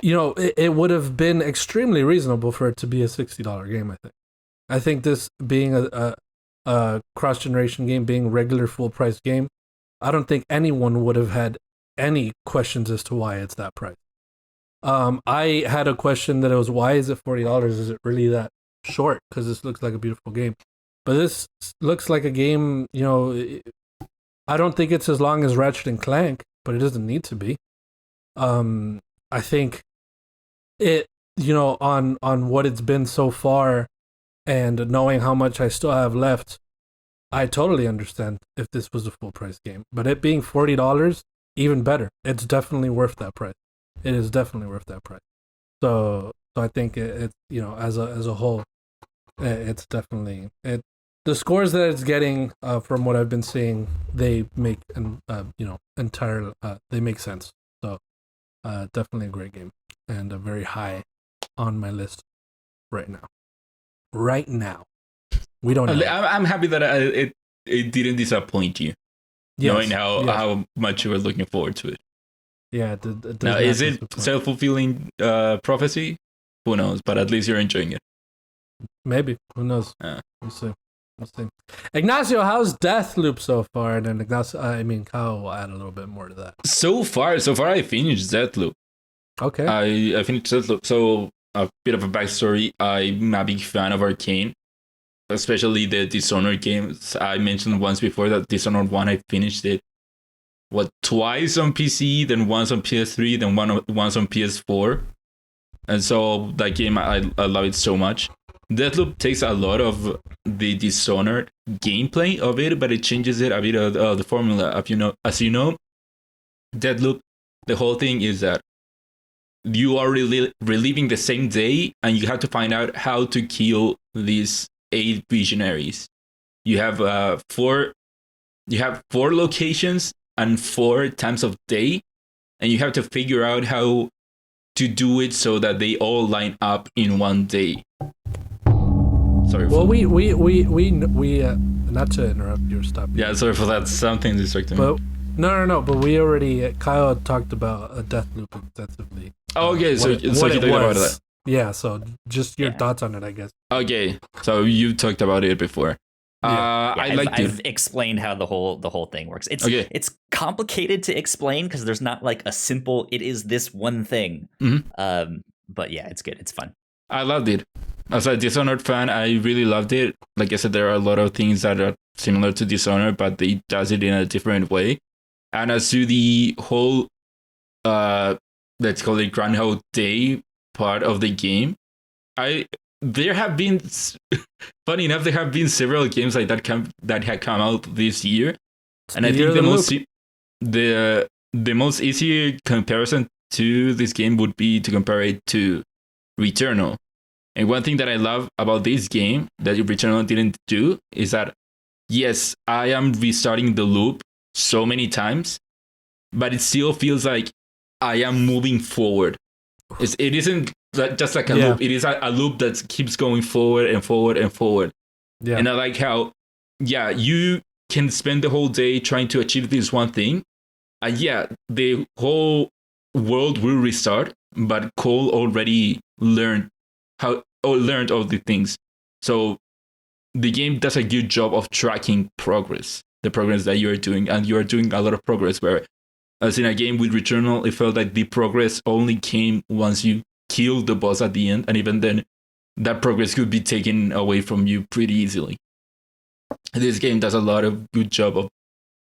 it would have been extremely reasonable for it to be a $60 game. I think this being a cross generation game, being a regular full price game, I don't think anyone would have had any questions as to why it's that price. I had a question that it was, why is it $40? Is it really that short? Because this looks like a beautiful game, but this looks like a game. I don't think it's as long as Ratchet and Clank, but it doesn't need to be. I think it, on what it's been so far, and knowing how much I still have left, I totally understand if this was a full price game. But it being $40, even better. It's definitely worth that price. It is definitely worth that price. So I think it as a whole, it's definitely it. The scores that it's getting, from what I've been seeing, they make entire they make sense. So definitely a great game, and a very high on my list right now. Right now, we don't know. I'm happy that it didn't disappoint you, knowing how much you were looking forward to it. Yeah, it does Now, not is it disappoint. self-fulfilling prophecy? Who knows? But at least you're enjoying it. Maybe. Who knows? Yeah. We'll see. Ignacio, how's Deathloop so far? And then Kyle will add a little bit more to that. So far, I finished Deathloop. Okay. I finished Deathloop. So a bit of a backstory. I'm a big fan of Arcane, especially the Dishonored games. I mentioned once before that Dishonored 1, I finished it twice on PC, then once on PS3, then once on PS4. And so that game, I love it so much. Deathloop takes a lot of the Dishonored gameplay of it, but it changes it a bit of the formula. As you know, Deathloop, the whole thing is that you are reliving the same day, and you have to find out how to kill these 8 visionaries. You have 4 locations and 4 times of day, and you have to figure out how to do it so that they all line up in one day. Sorry. Well, we not to interrupt your stop. Yeah, sorry for that. Something distracting me. But no. But we already, Kyle talked about Deathloop extensively. Oh, okay. So you talked about that. Yeah. So just your thoughts on it, I guess. Okay. So you talked about it before. I've explained how the whole thing works. It's complicated to explain because there's not like a simple, it is this one thing. Mm-hmm. But yeah, it's good. It's fun. I loved it. As a Dishonored fan, I really loved it. Like I said, there are a lot of things that are similar to Dishonored, but it does it in a different way. And as to the whole, let's call it Groundhog Day part of the game, there have been, funny enough, there have been several games like that that had come out this year, and I think the most easy comparison to this game would be to compare it to Returnal. And one thing that I love about this game that Returnal didn't do is that, yes, I am restarting the loop so many times, but it still feels like I am moving forward. It isn't just like a loop. It is a loop that keeps going forward and forward and forward. Yeah. And I like how, you can spend the whole day trying to achieve this one thing. And the whole world will restart, but Cole already learned all the things. So the game does a good job of tracking progress. the progress that you are doing, and you are doing a lot of progress. Where, as in a game with Returnal, it felt like the progress only came once you killed the boss at the end, and even then, that progress could be taken away from you pretty easily. This game does a lot of good job of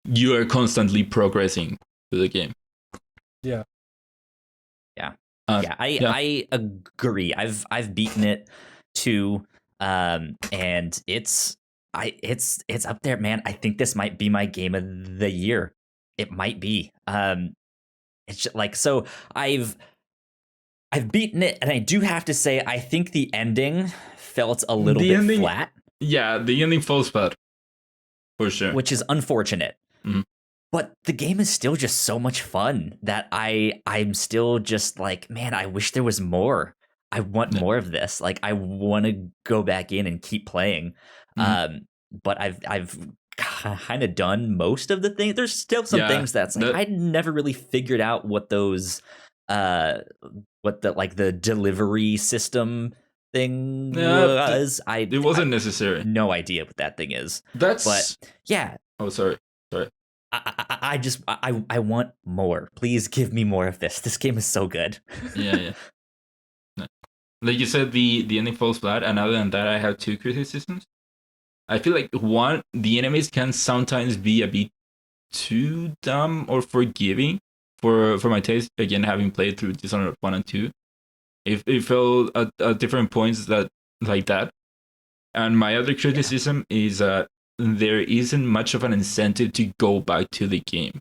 you are constantly progressing through the game. Yeah. I agree. I've beaten it too, and it's up there, man. I think this might be my game of the year. It might be. It's just like, so I've beaten it, and I do have to say I think the ending felt a little bit flat. Yeah, the ending falls flat, for sure, which is unfortunate. Mm-hmm. But the game is still just so much fun that I'm still just like, man, I wish there was more. I want more of this. Like, I want to go back in and keep playing. Mm-hmm. But I've kind of done most of the things. There's still some things that's like, I never really figured out what those what the delivery system thing was. It wasn't necessary. No idea what that thing is. But yeah. Oh, sorry. I want more. Please give me more of this. This game is so good. Yeah. Like you said, the ending falls flat, and other than that, I have two criticisms. I feel like, one, the enemies can sometimes be a bit too dumb or forgiving for my taste. Again, having played through Dishonored 1 and 2, it felt at different points like that. And my other criticism is that there isn't much of an incentive to go back to the game.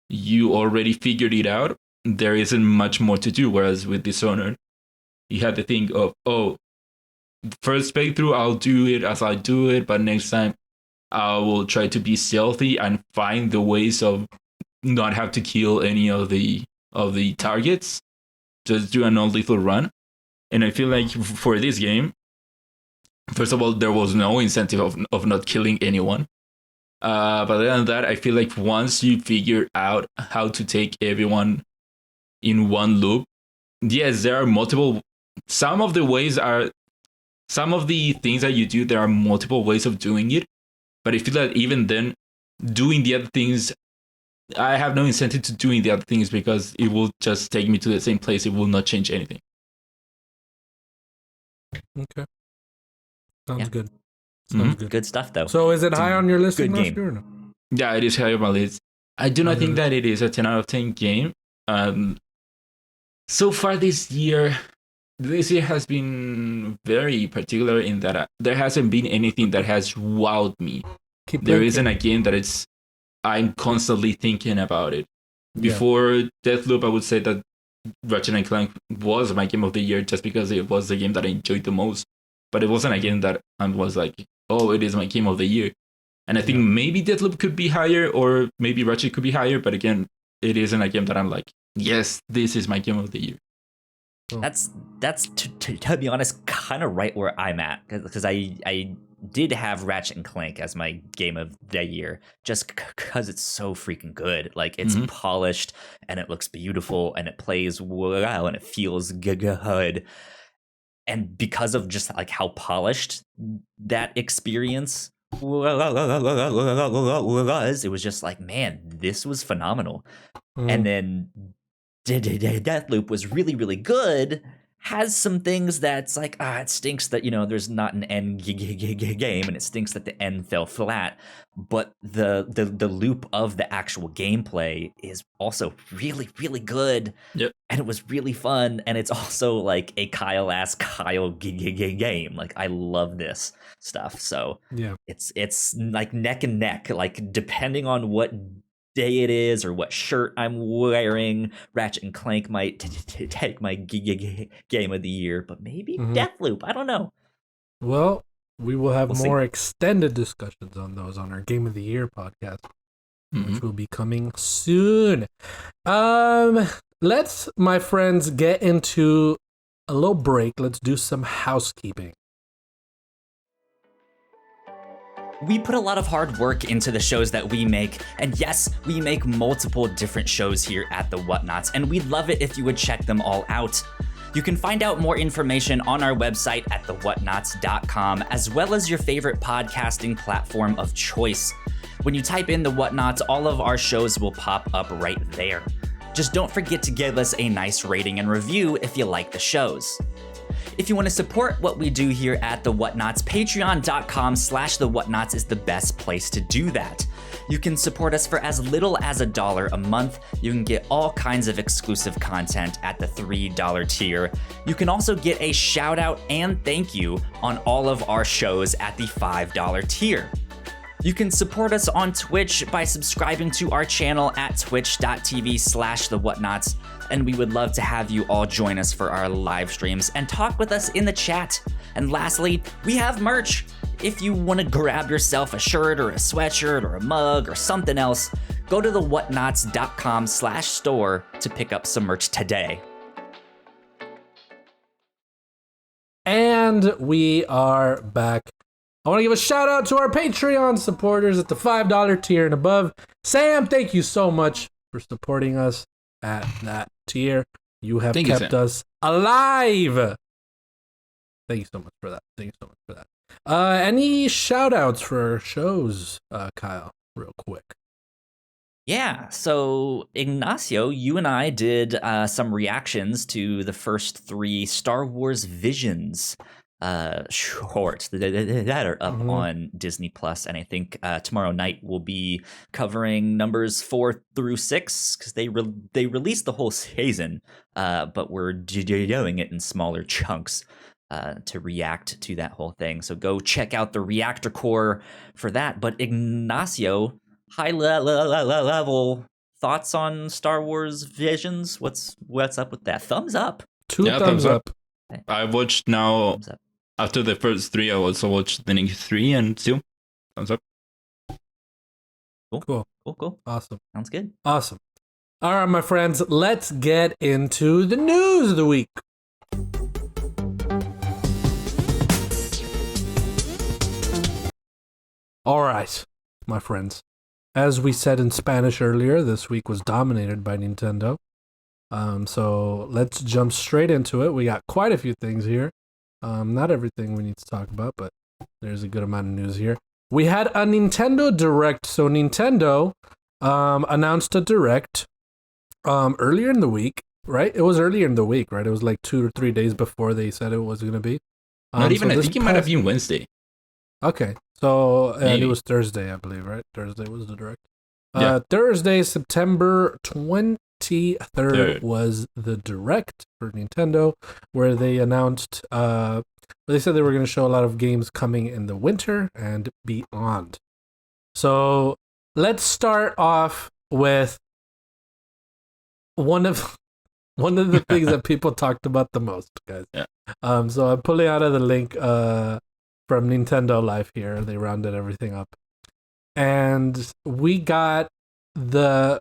You already figured it out. There isn't much more to do. Whereas with Dishonored, you had to think of, first playthrough, I'll do it as I do it, but next time I will try to be stealthy and find the ways of not have to kill any of the targets. Just do a non-lethal run. And I feel like for this game, first of all, there was no incentive of not killing anyone. But other than that, I feel like once you figure out how to take everyone in one loop, yes, there are multiple. Some of the things that you do, there are multiple ways of doing it. But I feel that even then, doing the other things, I have no incentive to doing the other things because it will just take me to the same place. It will not change anything. Okay. Sounds good. Sounds good. Good stuff, though. So is it high on your list? Good game. Or no? Yeah, it is high on my list. I do not think that it is a 10 out of 10 game. So far this year has been very particular in that there hasn't been anything that has wowed me. There isn't a game that I'm constantly thinking about it. Before Deathloop, I would say that Ratchet & Clank was my game of the year just because it was the game that I enjoyed the most. But it wasn't a game that I was like, oh, it is my game of the year. And I think maybe Deathloop could be higher, or maybe Ratchet could be higher. But again, it isn't a game that I'm like, yes, this is my game of the year. That's to be honest, kind of right where I'm at, because I did have Ratchet and Clank as my game of the year just because it's so freaking good. Like, it's polished and it looks beautiful and it plays well and it feels good. And because of just like how polished that experience was, it was just like, man, this was phenomenal. And then Deathloop was really, really good. Has some things that's like, it stinks that, there's not an end game, and it stinks that the end fell flat. But the loop of the actual gameplay is also really, really good. Yep. And it was really fun. And it's also like a Kyle game. Like, I love this stuff. So it's like neck and neck. Like, depending on what day it is or what shirt I'm wearing, Ratchet and Clank might take my game of the year, but maybe Deathloop. I don't know. Well, we will have more extended discussions on those on our Game of the Year podcast, which will be coming soon. Let's, my friends, get into a little break. Let's do some housekeeping. We put a lot of hard work into the shows that we make, and yes, we make multiple different shows here at The Whatnauts, and we'd love it if you would check them all out. You can find out more information on our website at thewhatnots.com, as well as your favorite podcasting platform of choice. When you type in The Whatnots, all of our shows will pop up right there. Just don't forget to give us a nice rating and review if you like the shows. If you want to support what we do here at The Whatnots, patreon.com/thewhatnots is the best place to do that. You can support us for as little as $1 a month. You can get all kinds of exclusive content at the $3 tier. You can also get a shout out and thank you on all of our shows at the $5 tier. You can support us on Twitch by subscribing to our channel at twitch.tv/thewhatnots, and we would love to have you all join us for our live streams and talk with us in the chat. And lastly, we have merch. If you want to grab yourself a shirt or a sweatshirt or a mug or something else, go to thewhatnots.com/store to pick up some merch today. And we are back. I want to give a shout out to our Patreon supporters at the $5 tier and above. Sam, thank you so much for supporting us at that tier. You have kept us alive. Thank you so much for that. Any shout outs for shows, Kyle, real quick? Yeah, so Ignacio, you and I did some reactions to the first 3 Star Wars Visions shorts that are up on Disney Plus, and I think tomorrow night we'll be covering numbers 4 through 6 because they released the whole season, but we're doing it in smaller chunks to react to that whole thing. So go check out the Reactor Core for that. But Ignacio, high level thoughts on Star Wars Visions? What's up with that? Thumbs up. Two thumbs up. I watched now. After the first 3, I also watched the next 3 and 2. Thumbs up. Cool. Awesome. Sounds good. Awesome. All right, my friends, let's get into the news of the week. All right, my friends. As we said in Spanish earlier, this week was dominated by Nintendo. So let's jump straight into it. We got quite a few things here. Not everything we need to talk about, but there's a good amount of news here. We had a Nintendo Direct. So Nintendo announced a Direct earlier in the week, right? It was earlier in the week, right? It was like 2 or 3 days before they said it was going to be. Not even, I think it might have been Wednesday. Okay, so it was Thursday, I believe, right? Thursday was the Direct. Yeah. Thursday, September 23rd was the Direct for Nintendo, where they announced, they said they were going to show a lot of games coming in the winter and beyond. So let's start off with one of the things that people talked about the most, guys. Yeah. So I'm pulling out of the link from Nintendo Life here. They rounded everything up. And we got the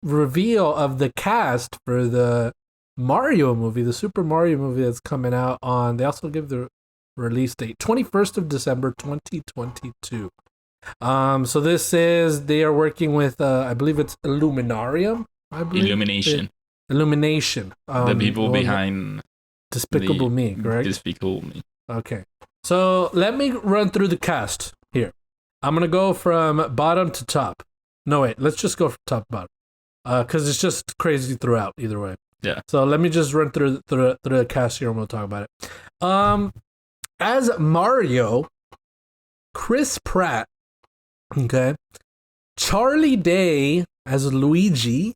reveal of the cast for the Mario movie, the Super Mario movie that's coming out on, they also give the release date, 21st of December, 2022. So this is, they are working with, I believe it's Illuminarium, I believe. Illumination. The people behind Despicable Me, correct? Despicable Me. Okay. So let me run through the cast here. I'm going to go from bottom to top. No, wait, let's just go from top to bottom. Because it's just crazy throughout, either way. Yeah. So let me just run through the cast here and we'll talk about it. As Mario, Chris Pratt, okay, Charlie Day as Luigi,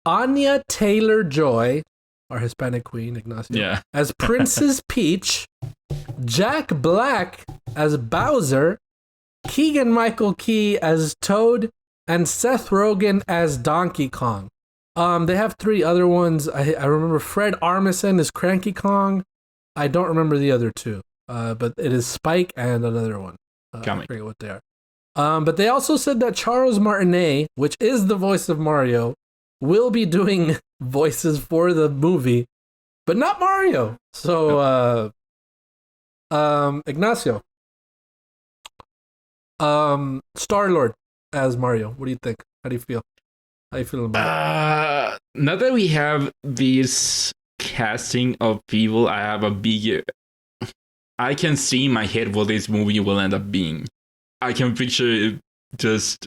Anya Taylor-Joy, our Hispanic queen, Ignacio, as Princess Peach, Jack Black as Bowser, Keegan-Michael Key as Toad, and Seth Rogen as Donkey Kong. They have 3 other ones. I remember Fred Armisen is Cranky Kong. I don't remember the other 2. But it is Spike and another one. I forget what they are. But they also said that Charles Martinet, which is the voice of Mario, will be doing voices for the movie, but not Mario. So, Ignacio, Star-Lord as Mario. What do you think? How do you feel? How you feeling about it? Now that we have these casting of people, I have a bigger. I can see in my head what this movie will end up being. I can picture just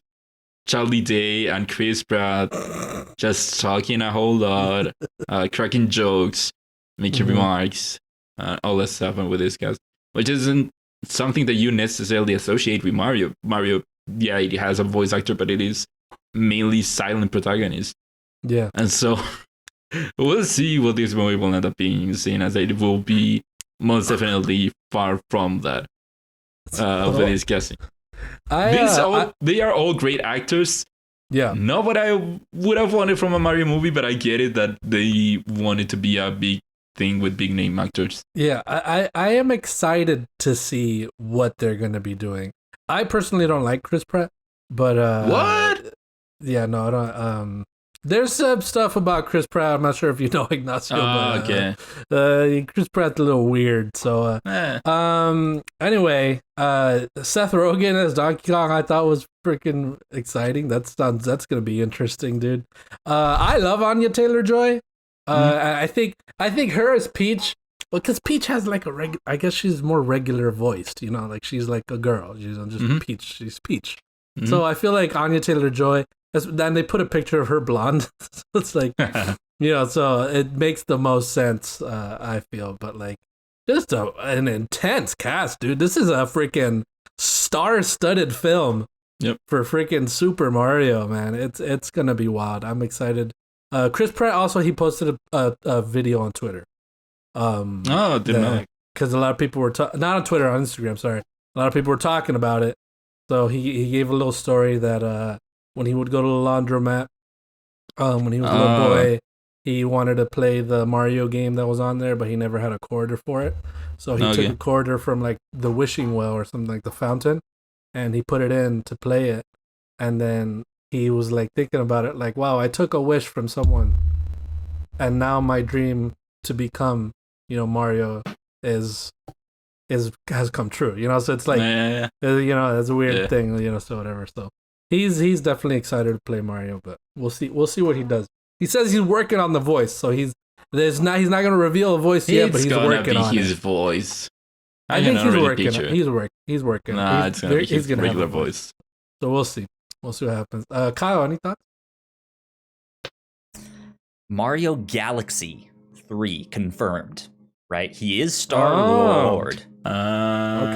Charlie Day and Chris Pratt just talking a whole lot, cracking jokes, making remarks, all that stuff with this cast, which isn't something that you necessarily associate with Mario. Mario, yeah, it has a voice actor, but it is mainly silent protagonist. Yeah. And so we'll see what this movie will end up being, seeing as it will be most definitely far from that for this casting. They are all great actors. Yeah. Not what I would have wanted from a Mario movie, but I get it that they want it to be a big thing with big name actors. Yeah, I am excited to see what they're going to be doing. I personally don't like Chris Pratt, but what? Yeah, no, I don't. There's some stuff about Chris Pratt. I'm not sure if you know Ignacio. But, Okay. Chris Pratt's a little weird. So, anyway, Seth Rogen as Donkey Kong, I thought was freaking exciting. That's gonna be interesting, dude. I love Anya Taylor-Joy. I think her as Peach, because Peach has like I guess she's more regular voiced. You know, like she's like a girl. She's not just Peach. She's Peach. So I feel like Anya Taylor-Joy. Then they put a picture of her blonde. So it's like, so it makes the most sense, I feel. But like, just an intense cast, dude. This is a freaking star-studded film for freaking Super Mario, man. It's going to be wild. I'm excited. Chris Pratt also, he posted a video on Twitter. Didn't know. Because a lot of people were, not on Twitter, on Instagram, sorry. A lot of people were talking about it. So he gave a little story that, when he would go to the laundromat, when he was a little boy, he wanted to play the Mario game that was on there, but he never had a quarter for it. So he took a quarter from like the wishing well or something, like the fountain, and he put it in to play it. And then he was like thinking about it, like, wow, I took a wish from someone, and now my dream to become, Mario has come true. So it's like, it's a weird thing, so whatever. So. He's definitely excited to play Mario, but we'll see what he does. He says he's working on the voice, so he's not going to reveal a voice yet, but he's working on his voice. I think he's working. He's working. Nah, it's gonna be his regular voice. So we'll see. We'll see what happens. Kyle, any thoughts? Mario Galaxy 3 confirmed. Right, he is Star-Lord. Okay.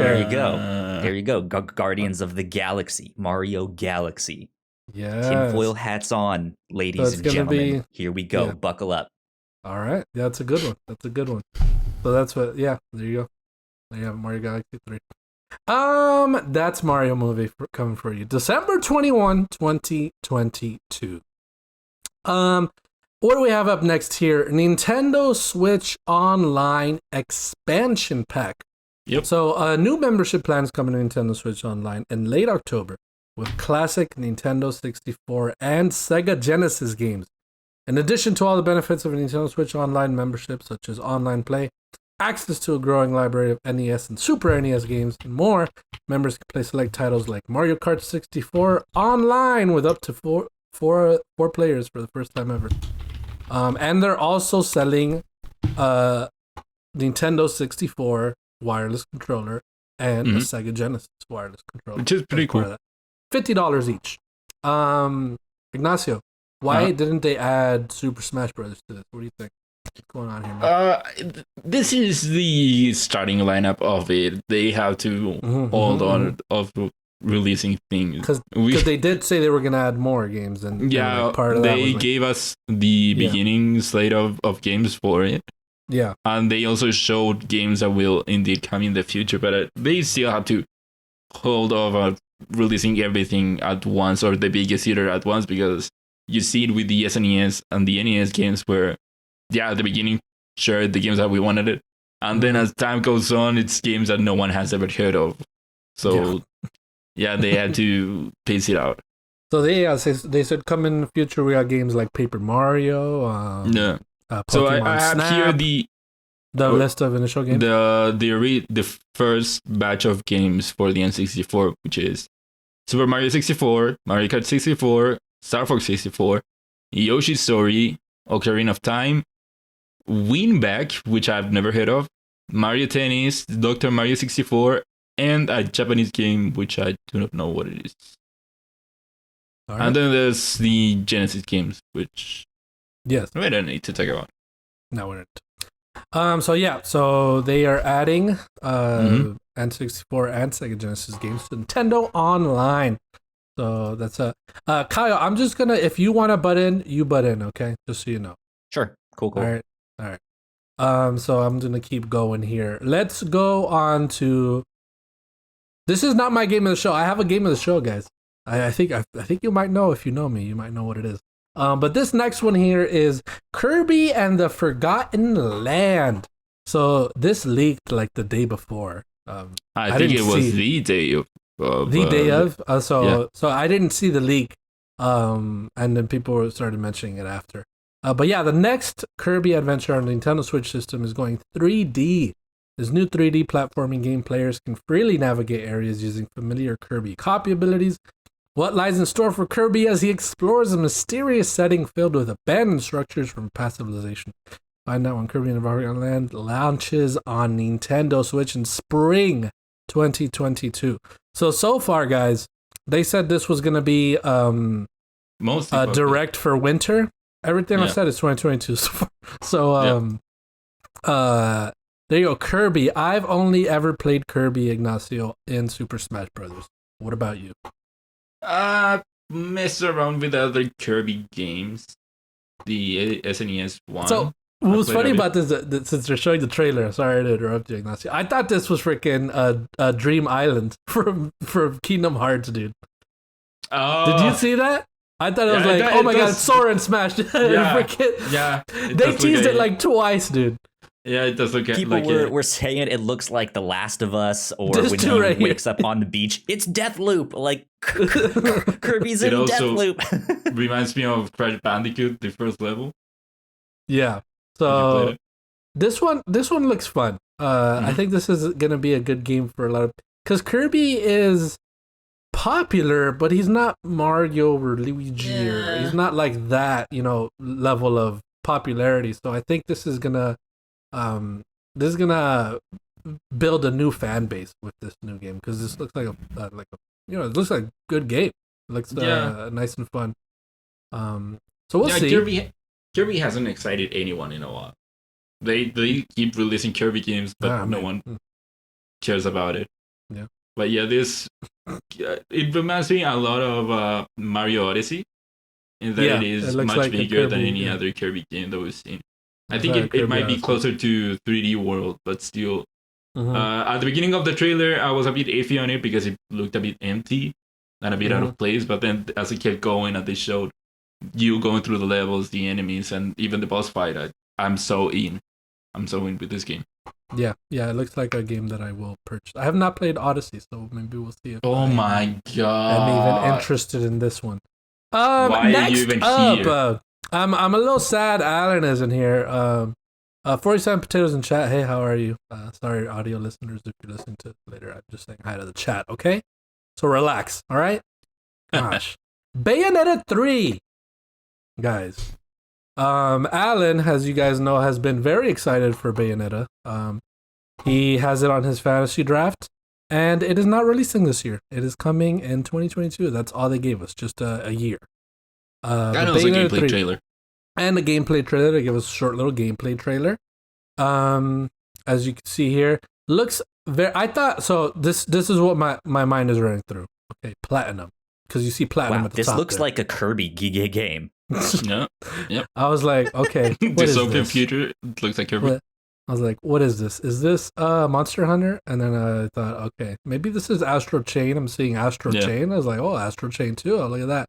There you go. Guardians of the Galaxy, Mario Galaxy. Yeah. Tinfoil hats on, ladies and gentlemen. Here we go. Buckle up. All right. Yeah, that's a good one. So that's what. Yeah. There you go. There you have Mario Galaxy 3. That's Mario movie coming for you, December 21, 2022. What do we have up next here? Nintendo Switch Online expansion pack. Yep. So a new membership plan is coming to Nintendo Switch Online in late October with classic Nintendo 64 and Sega Genesis games. In addition to all the benefits of a Nintendo Switch Online membership, such as online play, access to a growing library of NES and Super NES games, and more, members can play select titles like Mario Kart 64 online with up to four players for the first time ever. And they're also selling Nintendo 64 wireless controller and a Sega Genesis wireless controller, which is pretty cool. $50 each. Ignacio, why didn't they add Super Smash Brothers to this? What do you think? What's going on here, man? This is the starting lineup of it. They have to hold on of releasing things because they did say they were going to add more games, and part of that they gave us the beginning slate of games for it. Yeah, and they also showed games that will indeed come in the future, but they still have to hold off on releasing everything at once, or the biggest hitter at once, because you see it with the SNES and the NES games where, at the beginning, sure, the games that we wanted it, and then as time goes on, it's games that no one has ever heard of. So, they had to pace it out. So they said come in the future. We got games like Paper Mario. So I have Snap, here the list of initial games. The first batch of games for the N64, which is Super Mario 64, Mario Kart 64, Star Fox 64, Yoshi's Story, Ocarina of Time, Winback, which I've never heard of, Mario Tennis, Dr. Mario 64, and a Japanese game which I do not know what it is. All right. And then there's the Genesis games, which Yes. we don't need to talk about. No, we're not. So they are adding N64 and Sega Genesis games to Nintendo Online. So that's Kyle, I'm just gonna, if you want to butt in, you butt in, okay? Just so you know. Sure. Cool. All right. So I'm gonna keep going here. Let's go on to. This is not my game of the show. I have a game of the show, guys. I think you might know, if you know me, you might know what it is. But this next one here is Kirby and the Forgotten Land. So this leaked like the day before. I think it was the day of the day of. So yeah. I didn't see the leak. And then people started mentioning it after. But yeah, the next Kirby adventure on the Nintendo Switch system is going 3D. This new 3D platforming game, players can freely navigate areas using familiar Kirby copy abilities. What lies in store for Kirby as he explores a mysterious setting filled with abandoned structures from past civilization? Find out when Kirby and the Forgotten Land launches on Nintendo Switch in spring 2022. So far, guys, they said this was going to be mostly direct for winter. Everything I've said is 2022 so far. So, there you go, Kirby. I've only ever played Kirby, Ignacio, in Super Smash Brothers. What about you? Mess around with other Kirby games. The SNES one. So, what's funny about this, since they're showing the trailer, sorry to interrupt you, Ignacio. I thought this was freaking Dream Island from Kingdom Hearts, dude. Oh. Did you see that? I thought it was like, oh my god, it's Sora and Smash. Yeah. They teased it like twice, dude. Yeah, it does look People like were saying it looks like The Last of Us, or This when dude he right here. wakes up on the beach, it's Deathloop. Like Kirby's in It also Deathloop. reminds me of Crash Bandicoot, the first level. Yeah. Have you So played it? this one looks fun. I think this is gonna be a good game for a lot of, because Kirby is popular, but he's not Mario or Luigi, or he's not like that, level of popularity. So I think this is gonna build a new fan base with this new game, because this looks like it looks like a good game. It looks nice and fun. So we'll see. Kirby hasn't excited anyone in a while. They keep releasing Kirby games, but no one cares about it. Yeah. But yeah, this it reminds me a lot of Mario Odyssey, in that it is looks much like a bigger than Kirby, any other Kirby game that we've seen. I It's think like it Kirby might be Odyssey. closer to 3D World, but still. Mhm. At the beginning of the trailer, I was a bit iffy on it because it looked a bit empty and a bit out of place. But then as it kept going and they showed you going through the levels, the enemies, and even the boss fight, I'm so in. I'm so in with this game. Yeah, it looks like a game that I will purchase. I have not played Odyssey, so maybe we'll see if Oh my god! I'm even interested in this one. Why next are you even up, here? I'm a little sad Alan isn't here. 47 Potatoes in chat. Hey, how are you? Sorry, audio listeners, if you're listening to it later. I'm just saying hi to the chat, okay? So relax, all right? Gosh. Bayonetta 3, guys. Alan, as you guys know, has been very excited for Bayonetta. He has it on his fantasy draft, and it is not releasing this year. It is coming in 2022. That's all they gave us, just a year. That was a gameplay trailer. And a gameplay trailer. They gave us a short little gameplay trailer. As you can see here, looks very. I thought so. This is what my mind is running through. Okay, platinum, because you see platinum at the this top. looks there. like a Kirby game. Yeah. Yep. I was like, okay, what This is open this? future looks like Kirby. I was like, what is this? Is this Monster Hunter? And then I thought, okay, maybe this is Astro Chain. I'm seeing Astro Chain. I was like, oh, Astro Chain 2. Oh, look at that.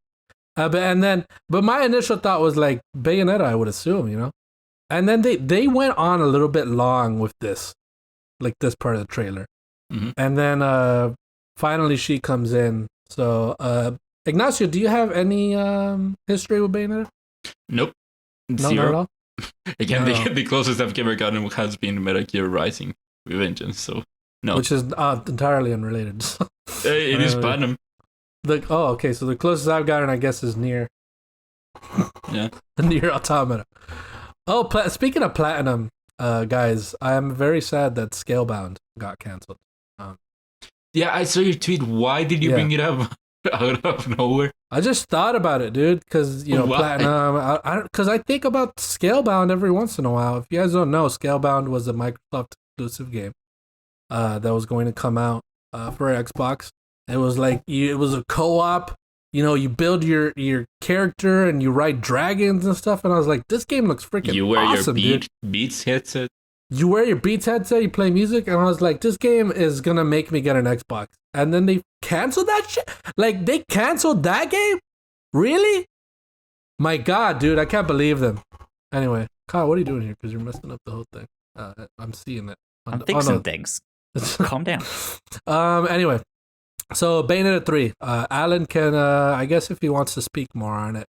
But my initial thought was like Bayonetta, I would assume, And then they went on a little bit long with this, like this part of the trailer. Mm-hmm. And then finally she comes in. So, Ignacio, do you have any history with Bayonetta? Nope. No, Zero. not at all? Again, the closest I've ever gotten has been Metal Gear Rising with Vengeance, so no. Which is entirely unrelated. It is platinum. Okay, so the closest I've gotten, I guess, is near. Yeah. Near Automata. Oh, speaking of Platinum, guys, I'm very sad that Scalebound got canceled. Yeah, I saw your tweet. Why did you bring it up out of nowhere? I just thought about it, dude, because Why? Platinum. Because I think about Scalebound every once in a while. If you guys don't know, Scalebound was a Microsoft exclusive game that was going to come out for Xbox. It was like it was a co-op. You build your character and you ride dragons and stuff. And I was like, this game looks freaking You wear awesome, your dude. Beats headset. You wear your Beats headset, you play music, and I was like, this game is gonna make me get an Xbox. And then they canceled that shit? Like, they canceled that game? Really? My God, dude, I can't believe them. Anyway, Kyle, what are you doing here? Because you're messing up the whole thing. I'm seeing it. I'm fixing things. Calm down. Anyway, so Bayonetta 3. Alan can, I guess if he wants to speak more on it,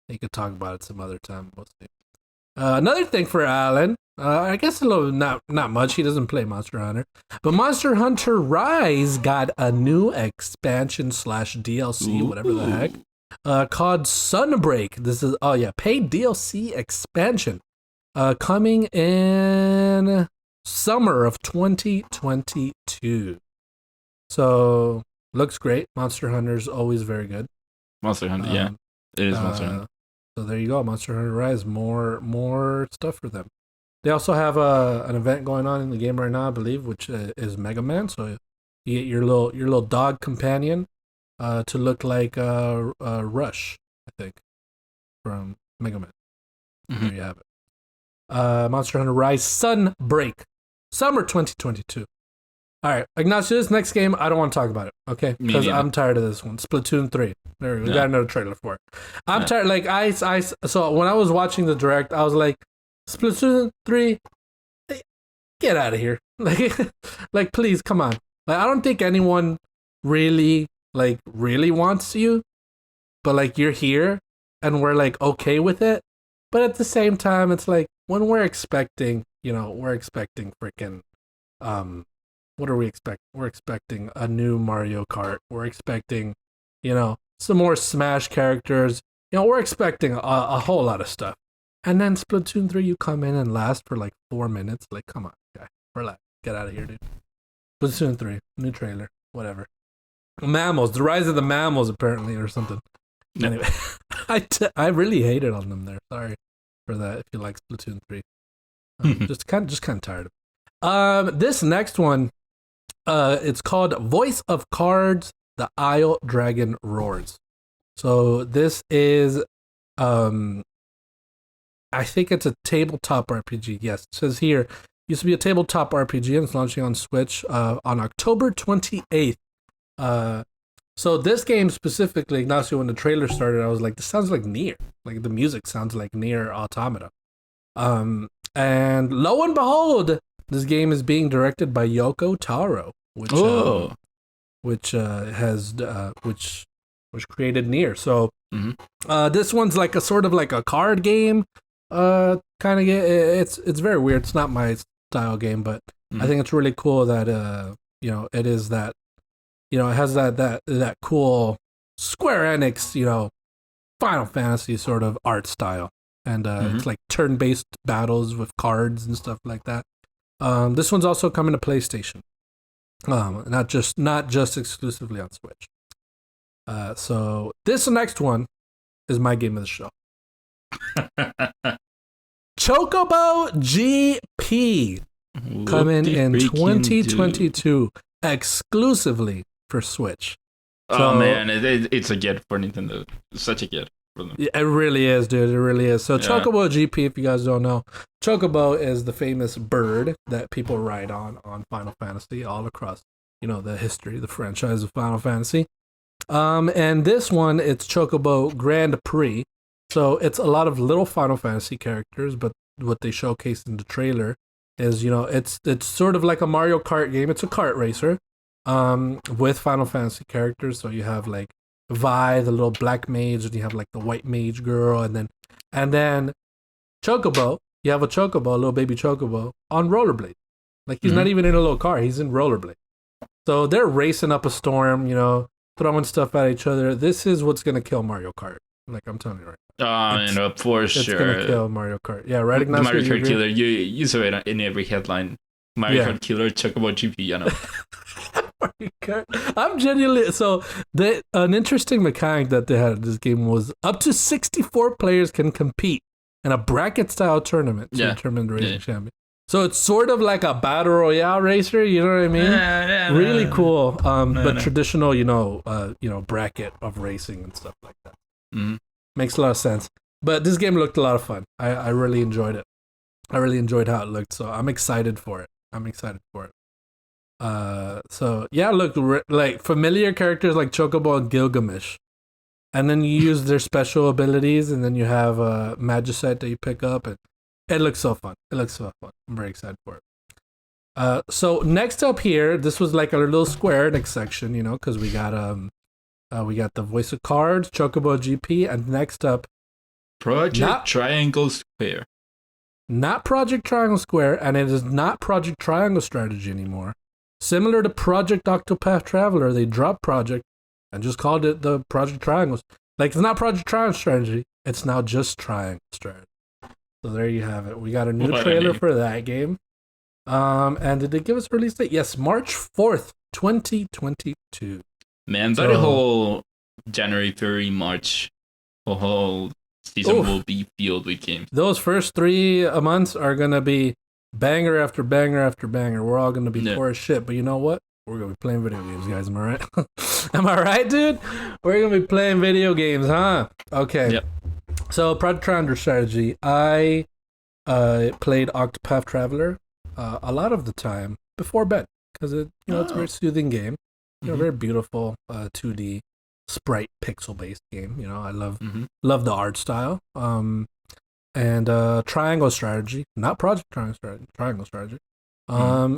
he could talk about it some other time. We'll see. Another thing for Alan, I guess a little not much. He doesn't play Monster Hunter, but Monster Hunter Rise got a new expansion / DLC, whatever the heck, called Sunbreak. This is paid DLC expansion, coming in summer of 2022. So looks great. Monster Hunter's always very good. Monster Hunter, yeah, it is Monster Hunter. So there you go, Monster Hunter Rise. More stuff for them. They also have an event going on in the game right now, I believe, which is Mega Man. So you get your little dog companion to look like Rush, I think, from Mega Man. Mm-hmm. There you have it. Monster Hunter Rise Sunbreak, summer 2022. All right, Ignacio, this next game, I don't want to talk about it, okay? Because I'm tired of this one. Splatoon 3. There we got another trailer for it. I'm tired. Like, so when I was watching the direct, I was like, Splatoon 3, get out of here. Like, please, come on. Like, I don't think anyone really wants you, but, like, you're here, and we're, like, okay with it. But at the same time, it's like, when we're expecting freaking, what are we expecting? We're expecting a new Mario Kart. We're expecting, some more Smash characters. We're expecting a whole lot of stuff. And then Splatoon 3, you come in and last for like 4 minutes. Like, come on, guy. Relax. Get out of here, dude. Splatoon 3, new trailer, whatever. Mammals, the rise of the mammals, apparently, or something. No. Anyway, I really hated on them there. Sorry for that if you like Splatoon 3. Just kind of tired of it. This next one, it's called Voice of Cards, The Isle Dragon Roars. So this is, I think it's a tabletop RPG. Yes, it says here, used to be a tabletop RPG and it's launching on Switch on October 28th. So this game specifically, Ignacio, when the trailer started, I was like, this sounds like Nier. Like the music sounds like Nier Automata. And lo and behold, this game is being directed by Yoko Taro, which created Nier. So this one's like a sort of like a card game, kind of. It's very weird. It's not my style game, but I think it's really cool that it is that, it has that cool Square Enix, Final Fantasy sort of art style, and it's like turn-based battles with cards and stuff like that. This one's also coming to PlayStation, not just exclusively on Switch. So this next one is my game of the show. Chocobo GP coming in 2022 exclusively for Switch. Oh man, it's a get for Nintendo. It's such a get for them. It really is, dude. It really is. So Chocobo GP, if you guys don't know, Chocobo is the famous bird that people ride on Final Fantasy all across, the history, the franchise of Final Fantasy. And this one, it's Chocobo Grand Prix. So it's a lot of little Final Fantasy characters, but what they showcased in the trailer is, it's sort of like a Mario Kart game. It's a kart racer, with Final Fantasy characters. So you have like Vi, the little black mage, and you have like the white mage girl, and then Chocobo. You have a little baby Chocobo on rollerblades. Like he's not even in a little car; he's in rollerblades. So they're racing up a storm, throwing stuff at each other. This is what's gonna kill Mario Kart. Like I'm telling you right. For It's sure. gonna kill Mario Kart. Yeah, right, The Ignacio? Mario You Kart agree? killer. You saw it in every headline. Mario Yeah. Kart killer, Chocobo GP. You know. Mario Kart. I'm genuinely so. An interesting mechanic that they had in this game was up to 64 players can compete in a bracket-style tournament to Yeah. determine the racing Yeah. champion. So it's sort of like a battle royale racer. You know what I mean? Really cool. But traditional, bracket of racing and stuff like that. Mhm. Makes a lot of sense. But this game looked a lot of fun. I really enjoyed it. I really enjoyed how it looked. So I'm excited for it. So yeah, look, like familiar characters like Chocobo and Gilgamesh. And then you use their special abilities, and then you have a Magicite that you pick up, and it looks so fun. I'm very excited for it. So next up here, this was like a little Square Enix section, because we got the Voice of Cards, Chocobo GP, and next up, Project Triangle Square. not Project Triangle Square, and it is not Project Triangle Strategy anymore. Similar to Project Octopath Traveler, they dropped Project and just called it the Project Triangles. Like, it's not Project Triangle Strategy, it's now just Triangle Strategy. So there you have it. We got a new trailer for that game. And did they give us a release date? Yes, March 4th, 2022. Man, that whole January, February, March, the whole season will be filled with games. Those first 3 months are going to be banger after banger after banger. We're all going to be poor as shit, but you know what? We're going to be playing video games, guys. Am I right? Am I right, dude? We're going to be playing video games, huh? Okay. Yep. So, Project Triangle Strategy. I played Octopath Traveler a lot of the time before bed because it's a very soothing game. Very beautiful 2D sprite pixel-based game. I love the art style. And Triangle Strategy, not Project Triangle Strategy, Triangle Strategy,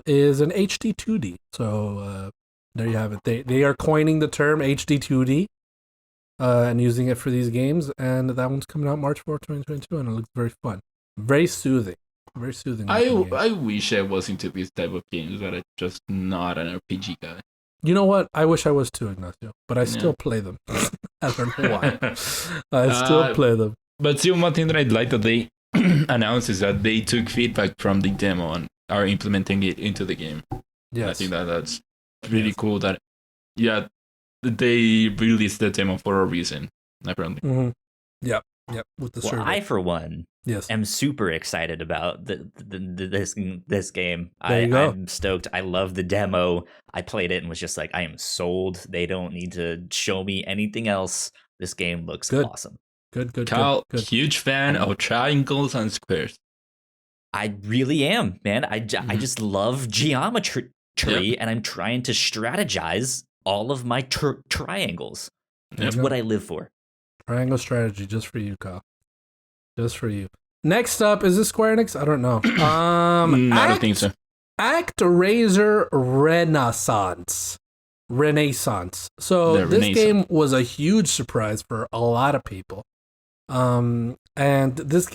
is an HD 2D. So there you have it. They are coining the term HD 2D and using it for these games. And that one's coming out March 4th, 2022, and it looks very fun. Very soothing. Very soothing. I wish I was into these type of games, but I'm just not an RPG guy. You know what? I wish I was too, Ignacio, but I still play them. I don't know why. I still play them. But still, one thing that I'd like that they announced is that they took feedback from the demo and are implementing it into the game. Yes. I think that's really cool that, they released the demo for a reason, apparently. Mm-hmm. Yep. With the survey. I, for one, yes, am super excited about this game. There you go. I'm stoked. I love the demo. I played it and was just like, I am sold. They don't need to show me anything else. This game looks awesome. Good. Kyle, huge fan of triangles and squares. I really am, man. I just love geometry, and I'm trying to strategize all of my triangles. That's what I live for. Triangle Strategy, just for you, Kyle. Just for you. Next up, is this Square Enix? I don't know. I don't think so. ActRaiser Renaissance. So this game was a huge surprise for a lot of people. And this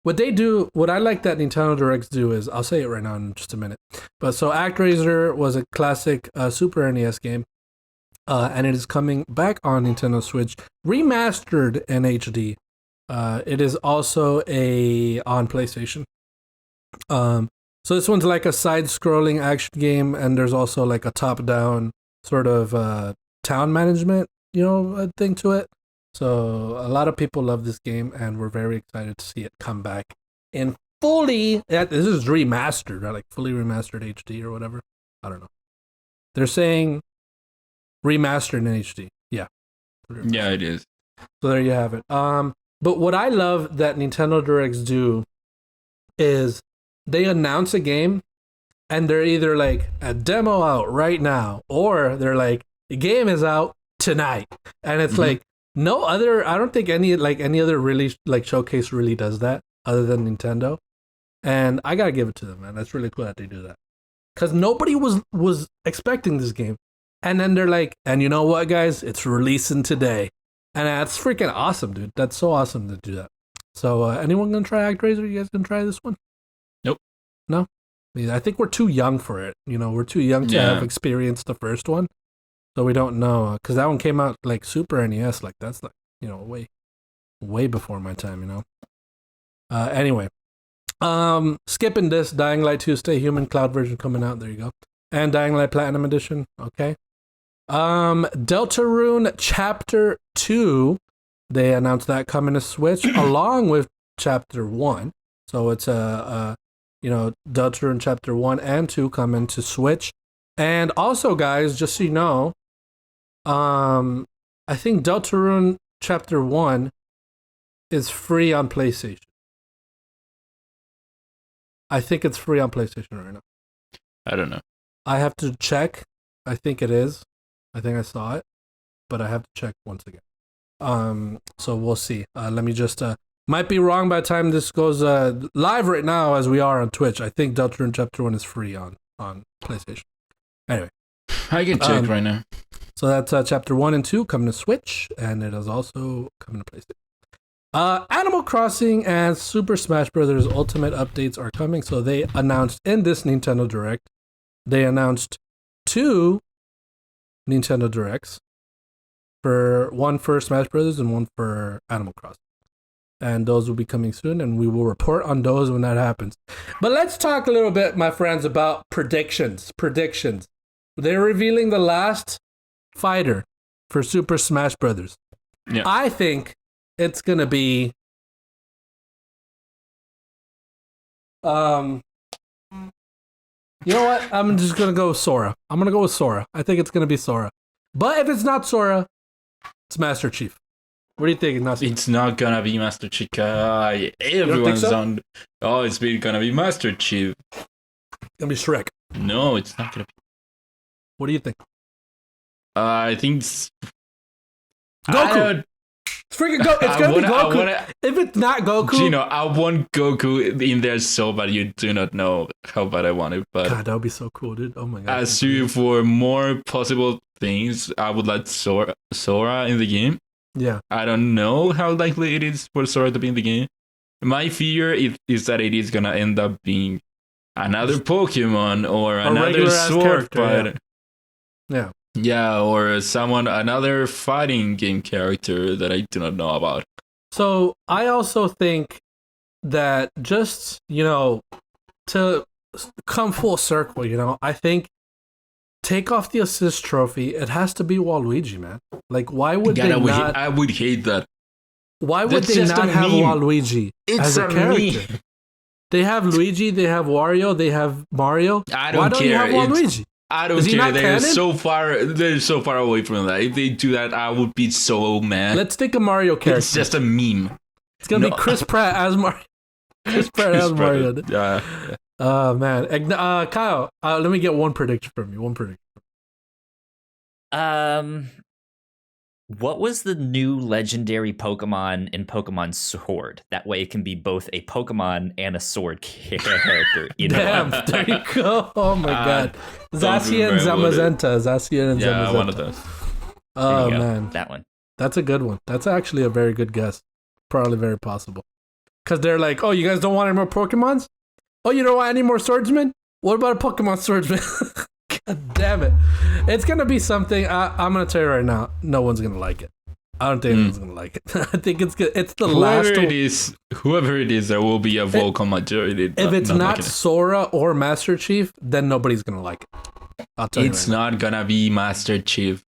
what they do, what I like that Nintendo Directs do is, I'll say it right now in just a minute. But so ActRaiser was a classic Super NES game. And it is coming back on Nintendo Switch, remastered in HD. It is also on PlayStation. So this one's like a side-scrolling action game, and there's also like a top-down sort of town management, thing to it. So a lot of people love this game, and we're very excited to see it come back in fully. This is remastered, right? Like fully remastered HD or whatever. I don't know. They're saying remastered in HD. Yeah. Yeah, it is. So there you have it. But what I love that Nintendo Directs do is they announce a game and they're either like a demo out right now, or they're like, the game is out tonight. And it's like no other, I don't think any other really like showcase really does that other than Nintendo. And I gotta give it to them, man. That's really cool that they do that. Because nobody was expecting this game. And then they're like, and you know what, guys? It's releasing today. And that's freaking awesome, dude. That's so awesome to do that. So, anyone gonna try ActRaiser? You guys gonna try this one? Nope. No? I think we're too young for it. We're too young to have experienced the first one. So we don't know. Because that one came out like Super NES. Like, that's like, way way before my time, you know. Anyway, skipping this, Dying Light 2 Stay Human cloud version coming out. There you go. And Dying Light Platinum Edition. Okay. Deltarune Chapter 2. They announced that coming to Switch along with Chapter 1. So it's Deltarune Chapter 1 and 2 coming to Switch. And also, guys, just so you know, I think Deltarune Chapter 1 is free on PlayStation. I think it's free on PlayStation right now. I don't know. I have to check. I think it is. I think I saw it, but I have to check once again. So we'll see. Let me just might be wrong by the time this goes live right now as we are on Twitch. I think Deltarune Chapter 1 is free on PlayStation. Anyway. I can check right now. So that's Chapter 1 and 2 coming to Switch, and it is also coming to PlayStation. Animal Crossing and Super Smash Bros. Ultimate updates are coming. So they announced in this Nintendo Direct, they announced 2 Nintendo Directs. One for Smash Bros. And one for Animal Crossing. And those will be coming soon, and we will report on those when that happens. But let's talk a little bit, my friends, about predictions. They're revealing the last fighter for Super Smash Bros. Yeah. I think it's going to be... You know what? I'm just going to go with Sora. I think it's going to be Sora. But if it's not Sora, it's Master Chief. What do you think, Ignacio? It's not gonna be Master Chief. Everyone's so? on. Oh, it's gonna be Master Chief. It's going to be Shrek. No, it's not gonna be. What do you think? I think it's... Goku. It's freaking Goku. It's going to be Goku. If it's not Goku... Gino, I want Goku in there so bad. You do not know how bad I want it. But God, that would be so cool, dude. Oh my God. as to for more possible things, I would like Sora in the game. Yeah. I don't know how likely it is for Sora to be in the game. My fear is that it is going to end up being another Pokemon or another sword fighter. Yeah. Yeah, or another fighting game character that I do not know about. So I also think that just, to come full circle, I think take off the assist trophy. It has to be Waluigi, man. Like, why would they not? I would hate that. Why would That's they just not a have meme. Waluigi as a character? meme. They have Luigi, they have Wario, they have Mario. I don't Why don't you care. have Waluigi? I don't Is he care. not They're canon? They're so far away from that. If they do that, I would be so mad. Let's take a Mario character. It's just a meme. It's gonna be Chris Pratt as Mario. Chris Pratt as Mario. Yeah. Oh man, Kyle. Let me get one prediction from you. One prediction. What was the new legendary Pokemon in Pokemon Sword? That way it can be both a Pokemon and a sword character. Damn, there you go. Oh my God. Zacian Zamazenta. Yeah, one of those. Oh man. That one. That's a good one. That's actually a very good guess. Probably very possible. Because they're like, oh, you guys don't want any more Pokemons? Oh, you don't want any more swordsmen? What about a Pokemon swordsman? God damn it. It's going to be something. I'm going to tell you right now, no one's going to like it. I don't think anyone's going to like it. I think it's good. It's the last one. Whoever it is, there will be a vocal majority. If it's not liking it. Sora or Master Chief, then nobody's going to like it. I'll tell you It's right now. not gonna be Master Chief.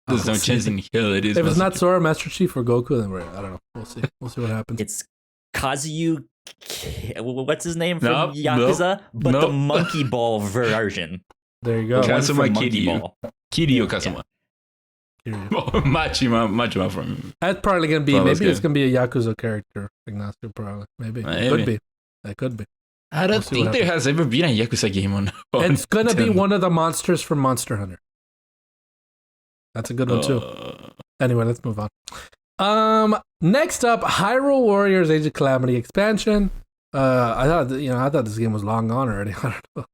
There's no chance in hell it is. If it's Master not Chief. Sora, Master Chief, or Goku, then I don't know. We'll see. We'll see what happens. It's Kazuyu. What's his name from Nope, Yakuza? But the nope. Monkey Ball version. There you go. Okay. One Kazuma from Monkey Kiryu. Ball. Kiryu Kazuma. Here you go. Machima from. That's probably going to be, Well, maybe that's it's going to be a Yakuza character. Ignacio, probably. Maybe. Maybe. Could be. That could be. I don't We'll see think what there has ever been a Yakuza game on. It's going to be Nintendo. one of the monsters from Monster Hunter. That's a good one, too. Anyway, let's move on. Next up, Hyrule Warriors Age of Calamity expansion. I thought this game was long gone already. I don't know.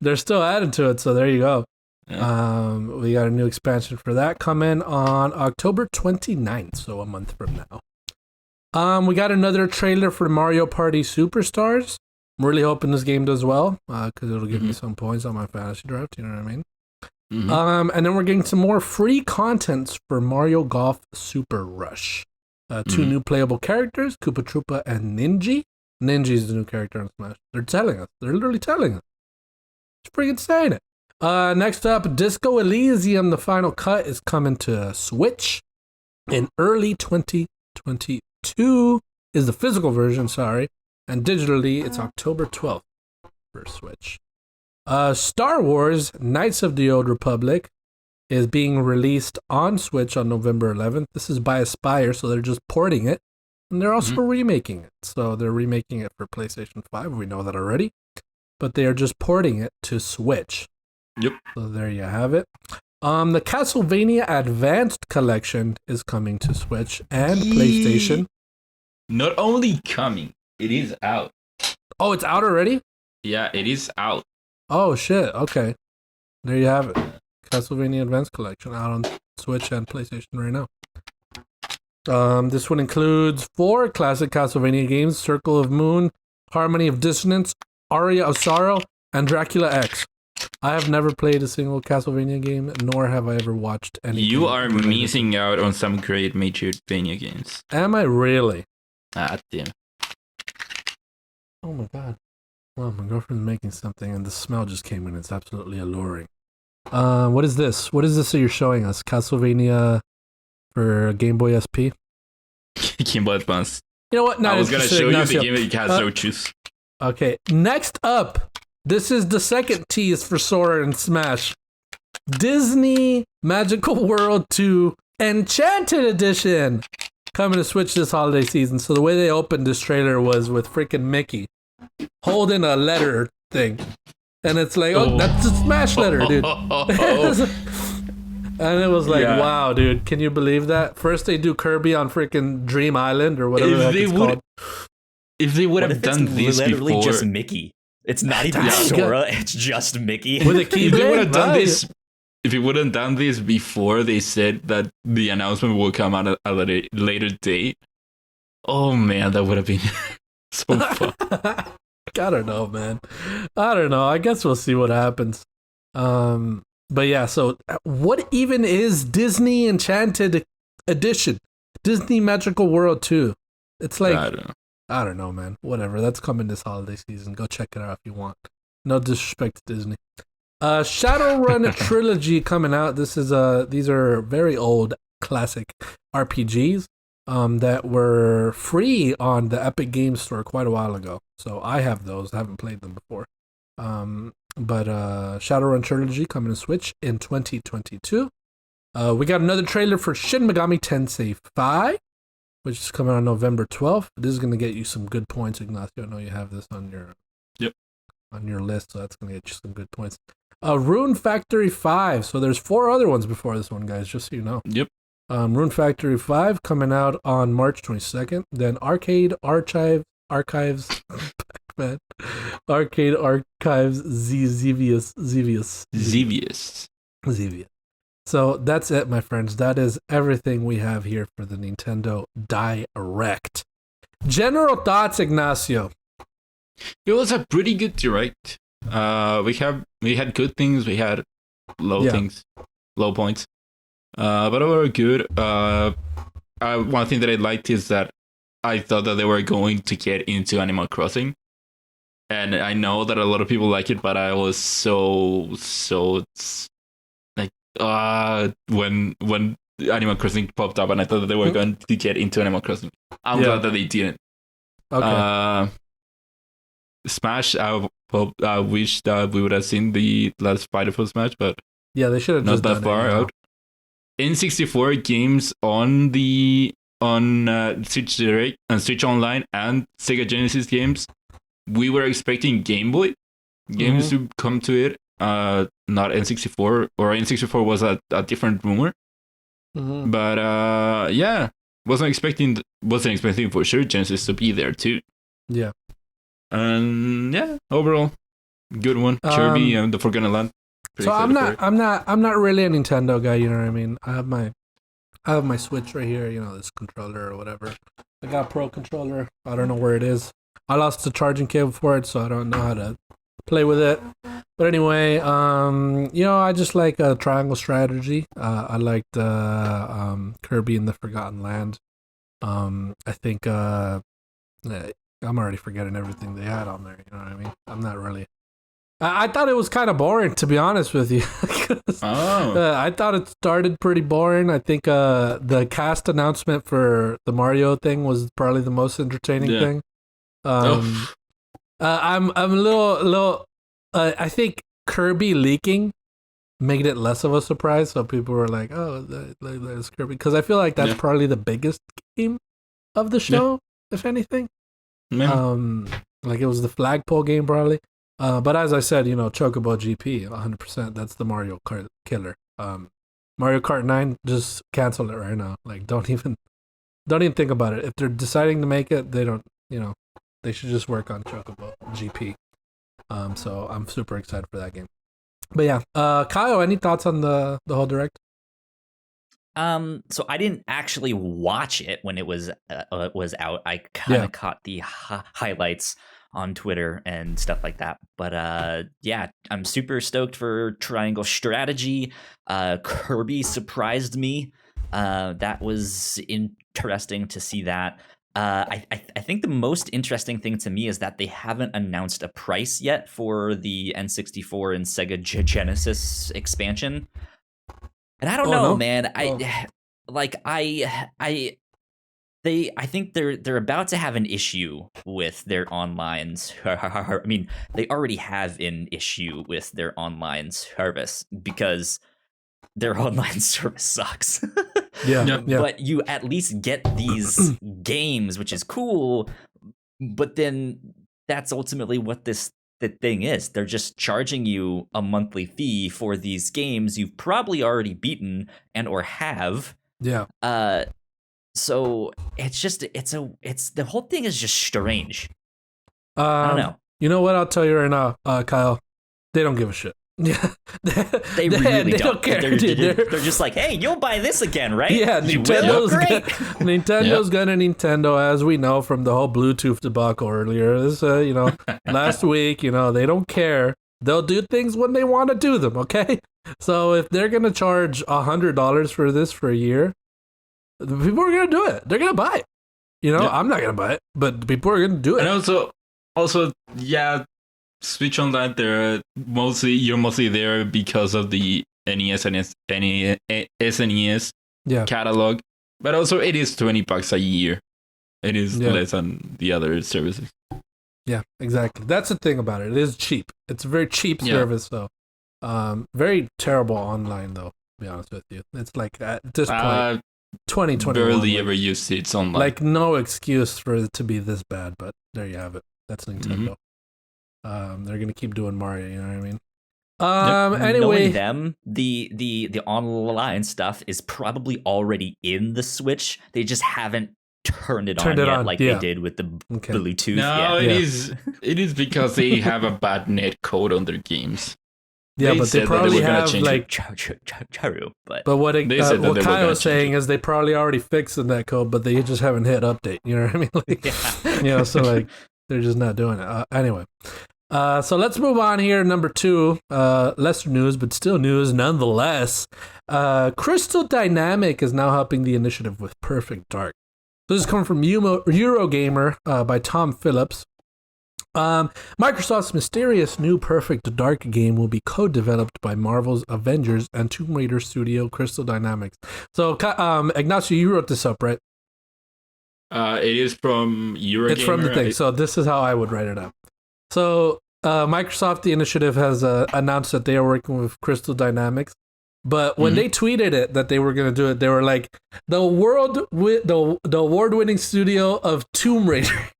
They're still adding to it, so there you go. Yeah. We got a new expansion for that coming on October 29th, so a month from now. We got another trailer for Mario Party Superstars. I'm really hoping this game does well, because it'll give me some points on my fantasy draft, you know what I mean? Mhm. And then we're getting some more free contents for Mario Golf Super Rush. Two Mhm. new playable characters, Koopa Troopa and Ninji. Ninji is the new character on Smash. They're telling us. They're literally telling us. It's freaking saying it. Next up, Disco Elysium, the final cut, is coming to Switch in early 2022. Is the physical version, sorry. And digitally, it's October 12th for Switch. Star Wars Knights of the Old Republic is being released on Switch on November 11th. This is by Aspyr, so they're just porting it. And they're also remaking it. So they're remaking it for PlayStation 5. We know that already. But they are just porting it to Switch. Yep. So there you have it. The Castlevania Advanced Collection is coming to Switch and PlayStation. Not only coming, it is out. Oh, it's out already? Yeah, it is out. Oh, shit. Okay. There you have it. Castlevania Advanced Collection out on Switch and PlayStation right now. This one includes 4 classic Castlevania games: Circle of Moon, Harmony of Dissonance, Aria of Sorrow, and Dracula X. I have never played a single Castlevania game, nor have I ever watched any. You are missing out on some great Metroidvania games. Am I really? Ah, damn. Oh my god. Well, my girlfriend's making something and the smell just came in. It's absolutely alluring. What is this? What is this that you're showing us? Castlevania for Game Boy SP? Game Boy Advance. You know what? Not I was gonna interested, show you Ignacio. the game that you can so choose. Okay, next up. This is the second tease for Sora and Smash. Disney Magical World 2 Enchanted Edition coming to Switch this holiday season. So the way they opened this trailer was with freaking Mickey holding a letter thing. And it's like, oh, that's the Smash letter, dude. And it was like, Yeah. wow, dude, can you believe that? First they do Kirby on freaking Dream Island or whatever If the heck they it's would- called. If they would What have if it's done this literally before, just Mickey? It's not even Yeah. Sora, it's just Mickey. With a if they keyblade? would have done Right. this, if it would have done this before they said that the announcement will come out at a later date, oh man, that would have been so fun. I don't know, man. I don't know. I guess we'll see what happens. But yeah, so what even is Disney Enchanted Edition? Disney Magical World 2. It's like, I don't know. I don't know, man. Whatever. That's coming this holiday season. Go check it out if you want. No disrespect to Disney. Shadowrun Trilogy coming out. These are very old classic RPGs that were free on the Epic Games Store quite a while ago. So I have those. I haven't played them before. But Shadowrun Trilogy coming to Switch in 2022. We got another trailer for Shin Megami Tensei 5, which is coming on November 12th. This is going to get you some good points, Ignacio. I know you have this on your list, so that's going to get you some good points. Rune Factory 5. So there's 4 other ones before this one, guys, just so you know. Yep. Rune Factory 5 coming out on March 22nd. Then Arcade Archives Pac-Man. Arcade Archives Xevious. So that's it, my friends. That is everything we have here for the Nintendo Direct. General thoughts, Ignacio. It was a pretty good direct. We had good things, we had low things, low points. But overall good. One thing that I liked is that I thought that they were going to get into Animal Crossing. And I know that a lot of people like it, but I was so like when Animal Crossing popped up and I thought that they were going to get into Animal Crossing. I'm glad that they didn't. Okay. Smash, I wish that we would have seen the last Spider-Man Smash, but Yeah, they should have not just that done far it, out. N64 games on Switch Direct and Switch Online and Sega Genesis games, we were expecting Game Boy games to come to it. Not N64, or N64 was a different rumor. But yeah, wasn't expecting for sure Genesis to be there too. Yeah. And yeah, overall, good one. Kirby and the Forgotten Land. So I'm not really a Nintendo guy, you know what I mean? I have my Switch right here, you know, this controller or whatever. I got a Pro controller. I don't know where it is. I lost the charging cable for it, so I don't know how to play with it. But anyway, you know, I just like a triangle strategy. I liked Kirby and the Forgotten Land. I think I'm already forgetting everything they had on there. You know what I mean? I'm not really. I thought it was kind of boring, to be honest with you. I thought it started pretty boring. I think the cast announcement for the Mario thing was probably the most entertaining thing. I'm a little. I think Kirby leaking made it less of a surprise. So people were like, "Oh, there's Kirby," because I feel like that's probably the biggest game of the show, if anything. Like it was the flagpole game probably. But as I said, Chocobo GP, 100%. That's the Mario Kart killer. Mario Kart 9, just cancel it right now. Like, don't even think about it. If they're deciding to make it, they don't. They should just work on Chocobo GP. So I'm super excited for that game. But yeah, Kyle, any thoughts on the whole direct? So I didn't actually watch it when it was out. I kind of caught the highlights on Twitter and stuff like that. But yeah, I'm super stoked for Triangle Strategy. Kirby surprised me. That was interesting to see that. I think the most interesting thing to me is that they haven't announced a price yet for the N64 and Sega Genesis expansion. And I don't know, man. I think they're about to have an issue with their online. I mean, they already have an issue with their online service because their online service sucks. Yeah. But you at least get these games, which is cool. But then that's ultimately what the thing is. They're just charging you a monthly fee for these games you've probably already beaten and or have. Yeah. So it's the whole thing is just strange. I don't know. You know what? I'll tell you right now, Kyle. They don't give a shit. Yeah, they really don't care. They're just like, hey, you'll buy this again, right? Yeah, Nintendo's gonna Nintendo, as we know from the whole Bluetooth debacle earlier. This, last week, they don't care. They'll do things when they want to do them. Okay, so if they're gonna charge $100 for this for a year, people are gonna do it. They're gonna buy it. I'm not gonna buy it, but people are gonna do it. And also, yeah. Switch Online, you're mostly there because of the NES and SNES catalog, but also it is $20 a year. It is less than the other services. Yeah, exactly. That's the thing about it. It is cheap. It's a very cheap service, though. Very terrible online, though. To be honest with you, it's like at this point, 2021. Barely ever used it online. Like no excuse for it to be this bad, but there you have it. That's Nintendo. They're gonna keep doing Mario, you know what I mean? Anyway, knowing them, the online stuff is probably already in the Switch. They just haven't turned it on like they did with the Bluetooth. No, it is because they have a bad net code on their games. Yeah, but they probably have like Charu. But what Kyle was saying is they probably already fixed the net code, but they just haven't hit update. You know what I mean? Like, so like they're just not doing it. Anyway. So let's move on here. Number 2, lesser news, but still news nonetheless. Crystal Dynamic is now helping the initiative with Perfect Dark. So this is coming from Eurogamer by Tom Phillips. Microsoft's mysterious new Perfect Dark game will be co-developed by Marvel's Avengers and Tomb Raider studio Crystal Dynamics. So, Ignacio, you wrote this up, right? It is from Eurogamer. It's from the thing. So this is how I would write it up. So Microsoft, the initiative, has announced that they are working with Crystal Dynamics. But when they tweeted it that they were going to do it, they were like, the award-winning studio of Tomb Raider.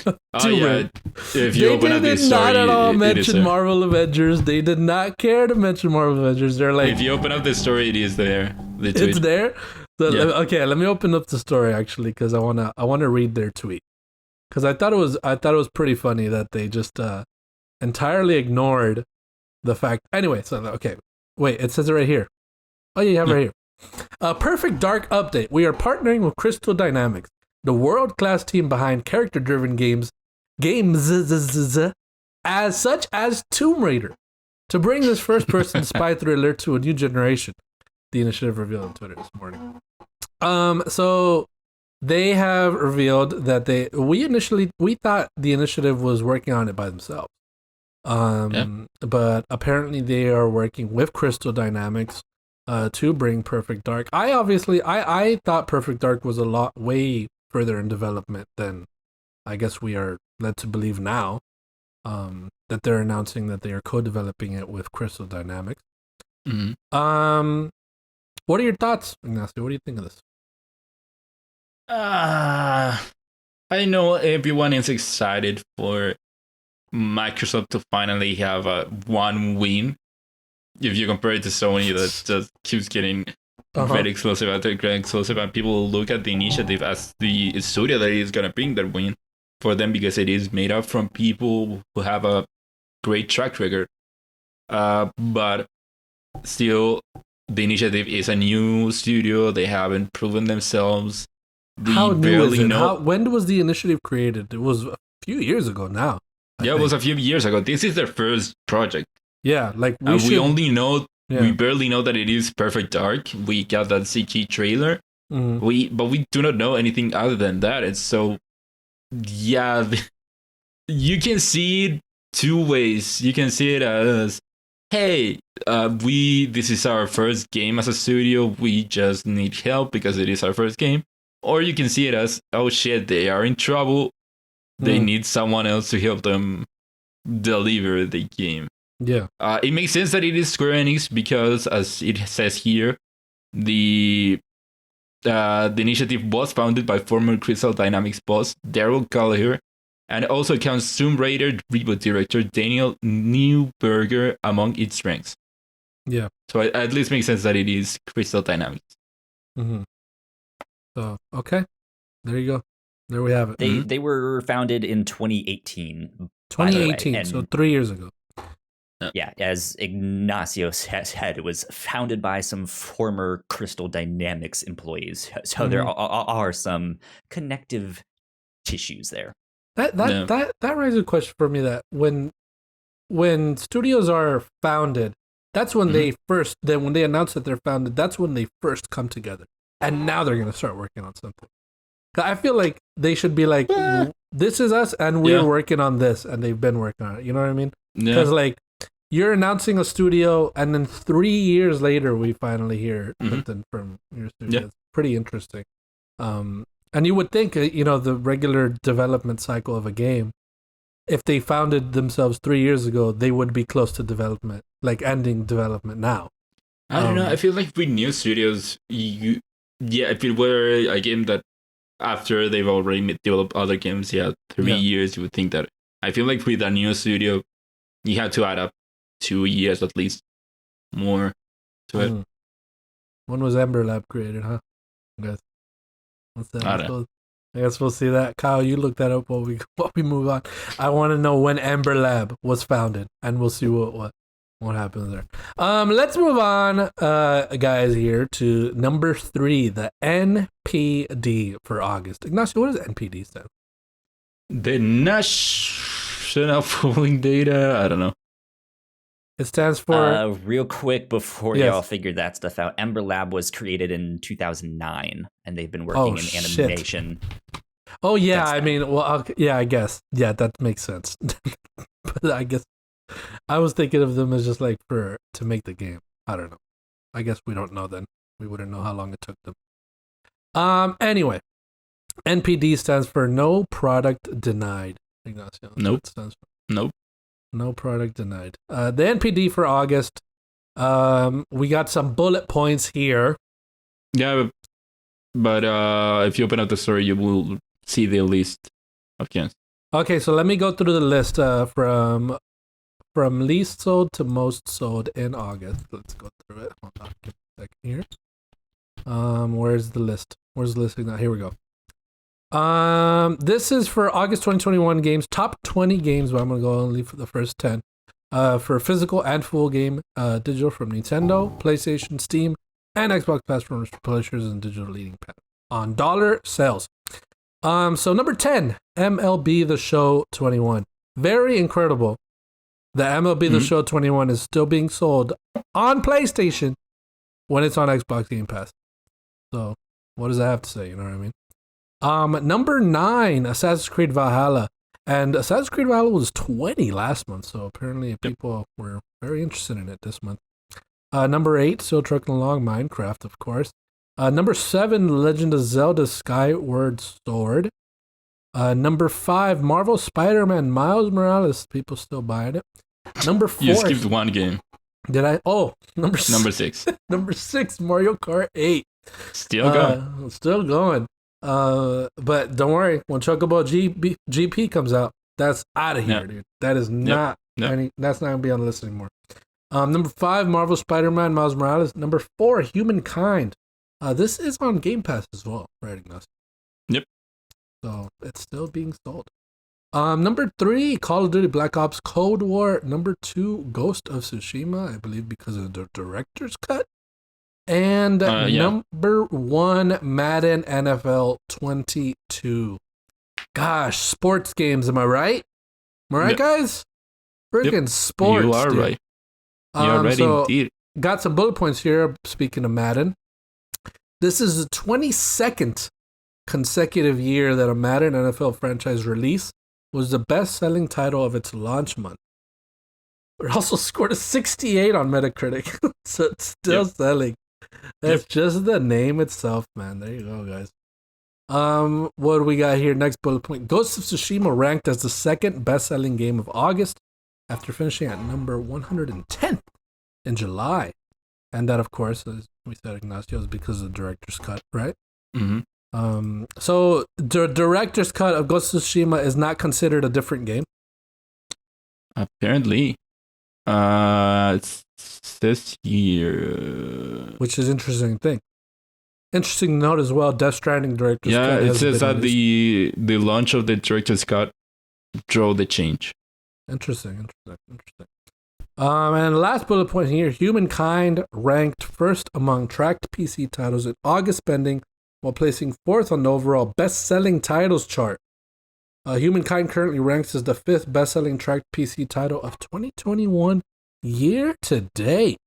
If you open up this story, they did not at all mention Marvel Avengers. They did not care to mention Marvel Avengers. They're like, if you open up the story, it is there. It's there. So okay, let me open up the story actually because I wanna read their tweet because I thought it was pretty funny that they just entirely ignored the fact. Anyway, so okay, wait, it says it right here. Oh, yeah, you have it right here. Perfect Dark update. We are partnering with Crystal Dynamics, the world-class team behind character-driven games as such as Tomb Raider, to bring this first-person spy thriller to a new generation. The initiative revealed on Twitter this morning. So they have revealed that we thought the initiative was working on it by themselves. But apparently they are working with Crystal Dynamics to bring Perfect Dark. I thought Perfect Dark was a lot way further in development than I guess we are led to believe now. That they're announcing that they are co-developing it with Crystal Dynamics. Mm-hmm. What are your thoughts, Ignacio? What do you think of this? I know everyone is excited for Microsoft to finally have one win. If you compare it to Sony, that just keeps getting very exclusive after great exclusive, and people look at the initiative as the studio that is gonna bring that win for them because it is made up from people who have a great track record. But still, the initiative is a new studio. They haven't proven themselves. How new is it? When was the initiative created? It was a few years ago now. It was a few years ago. This is their first project. Yeah, like we barely know that it is Perfect Dark. We got that CG trailer. Mm-hmm. But we do not know anything other than that. And so, yeah, you can see it two ways. You can see it as, hey, this is our first game as a studio. We just need help because it is our first game. Or you can see it as, oh shit, they are in trouble. They need someone else to help them deliver the game. Yeah. It makes sense that it is Square Enix because, as it says here, the initiative was founded by former Crystal Dynamics boss Daryl Gallagher, and also counts Tomb Raider reboot director Daniel Neuberger among its ranks. Yeah. So it at least makes sense that it is Crystal Dynamics. Mm-hmm. So, okay. There you go. There we have it. They were founded in 2018. 2018, so 3 years ago. Yeah, as Ignacio said, it was founded by some former Crystal Dynamics employees. So there are some connective tissues there. That raises a question for me that when studios are founded, that's when when they announce that they're founded, that's when they first come together. And now they're going to start working on something. I feel like they should be like, this is us and we're working on this, and they've been working on it. You know what I mean? Because like you're announcing a studio and then 3 years later we finally hear something from your studio. Yeah. It's pretty interesting. And you would think, the regular development cycle of a game, if they founded themselves 3 years ago, they would be close to development, like ending development now. I don't know. I feel like with new studios, if it were a game that after they've already developed other games, 3 years, you would think that. I feel like with a new studio, you have to add up 2 years at least more to it. When was Ember Lab created, huh? Guys, what's that? I guess we'll see that. Kyle, you look that up while we move on. I want to know when Ember Lab was founded, and we'll see what happens there. Let's move on, guys, here to number 3, the NPD for August. Ignacio, what does NPD stand for? The National Polling Data. I don't know. It stands for... real quick, before y'all figure that stuff out, Ember Lab was created in 2009, and they've been working in animation. Oh, yeah, I mean, well, I guess. Yeah, that makes sense. But I guess I was thinking of them as just like to make the game. I don't know. I guess we don't know then. We wouldn't know how long it took them. Anyway, NPD stands for No Product Denied. Ignacio. Nope. Stands for. Nope. No Product Denied. The NPD for August. We got some bullet points here. Yeah, but if you open up the story, you will see the list of games. Okay, so let me go through the list from least sold to most sold in August. Let's go through it. Hold on, give me a second here. Where's the list? Where's the list now? Here we go. This is for August 2021 games, top 20 games, but I'm gonna go only for the first 10. For physical and full game, digital from Nintendo, PlayStation, Steam, and Xbox platforms, publishers, and digital leading on dollar sales. So number 10, MLB The Show 21. Very incredible. The MLB The Show 21 is still being sold on PlayStation when it's on Xbox Game Pass. So, what does that have to say? You know what I mean? Number 9, Assassin's Creed Valhalla. And Assassin's Creed Valhalla was 20 last month, so apparently people were very interested in it this month. Number 8, still trucking along, Minecraft, of course. Number 7, Legend of Zelda Skyward Sword. Number 5, Marvel Spider-Man Miles Morales. People still buying it. Number 4. You skipped one game. Did I? Oh, number 6. Number 6, Mario Kart 8. Still going. Still going. But don't worry, when Chocobo GP comes out, that's out of here, dude. That is not that's not gonna be on the list anymore. Number 5, Marvel Spider-Man Miles Morales. Number 4, Humankind. This is on Game Pass as well, right, Ignacio? Yep. So it's still being sold. Number 3, Call of Duty Black Ops Cold War. Number 2, Ghost of Tsushima, I believe because of the director's cut. And number 1, Madden NFL 22. Gosh, sports games, am I right? Am I right, guys? Freaking sports. You are dude. right. You are right indeed. Got some bullet points here, speaking of Madden. This is the 22nd consecutive year that a Madden NFL franchise release was the best-selling title of its launch month. It also scored a 68 on Metacritic, so it's still selling. That's just the name itself, man. There you go, guys. What do we got here? Next bullet point. Ghost of Tsushima ranked as the second best-selling game of August after finishing at number 110th in July. And that, of course, as we said, Ignacio, is because of the director's cut, right? Mm-hmm. So the director's cut of Ghost of Tsushima is not considered a different game? Apparently. It's this year. Which is interesting thing. Interesting note as well, Death Stranding director's cut. Yeah, it says that the launch of the director's cut drove the change. Interesting. And last bullet point here, Humankind ranked first among tracked PC titles in August spending while placing 4th on the overall best-selling titles chart. Humankind currently ranks as the 5th best-selling tracked PC title of 2021 year to date.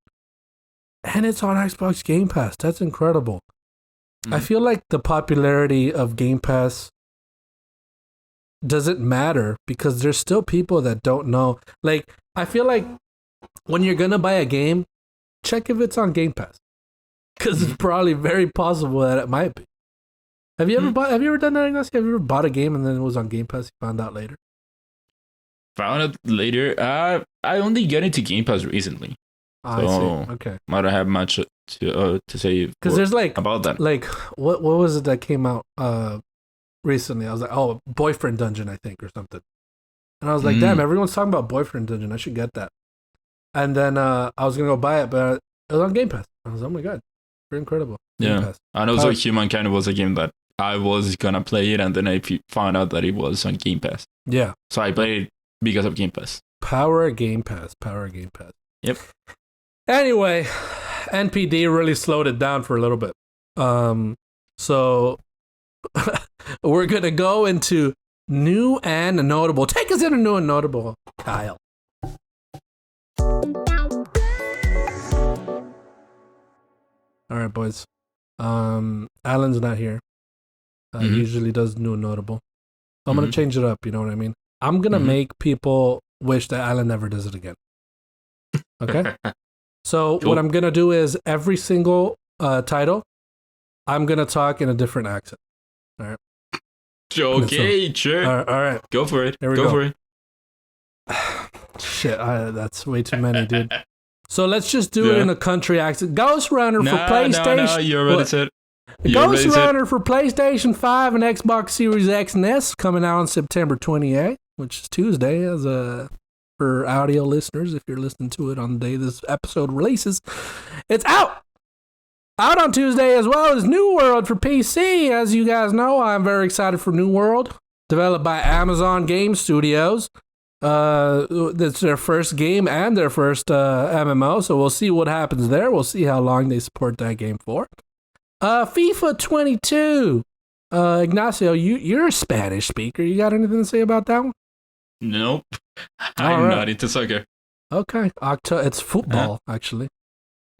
And it's on Xbox Game Pass. That's incredible. I feel like the popularity of Game Pass doesn't matter because there's still people that don't know. Like, I feel like when you're going to buy a game, check if it's on Game Pass. Because it's probably very possible that it might be. Have you ever done that, Ignacio? Have you ever bought a game and then it was on Game Pass, you found out later? Found out later. I only got into Game Pass recently. I see. Okay. I don't have much to say because there's about that. Like, what was it that came out recently? I was like, oh, Boyfriend Dungeon, I think, or something. And I was like, damn, everyone's talking about Boyfriend Dungeon. I should get that. And then I was gonna go buy it, but it was on Game Pass. I was like, oh my god, very incredible. Game Pass. And also Humankind was a game that I was gonna play it, and then I found out that it was on Game Pass. Yeah. So I played it because of Game Pass. Power Game Pass. Yep. Anyway, NPD really slowed it down for a little bit. So we're gonna go into new and notable. Take us into new and notable, Kyle. All right, boys. Alan's not here. He usually does new and notable. So I'm gonna change it up. You know what I mean? I'm gonna make people wish that Alan never does it again. Okay. So what I'm gonna do is every single title, I'm gonna talk in a different accent. All right. Okay, sure. All right. Go for it. Here we go. For it. Shit, that's way too many, dude. So let's just do it in a country accent. Ghost Runner for PlayStation. No, you already said. Ghost Runner for PlayStation 5 and Xbox Series X and S coming out on September 28th, which is Tuesday, for audio listeners. If you're listening to it on the day this episode releases, it's out on Tuesday, as well as New World for PC. As you guys know, I'm very excited for New World, developed by Amazon Game Studios. It's their first game and their first MMO, so we'll see what happens there. We'll see how long they support that game for. FIFA 22. Ignacio, you're a Spanish speaker. You got anything to say about that one? Nope. I'm not into soccer. Okay. It's football, actually.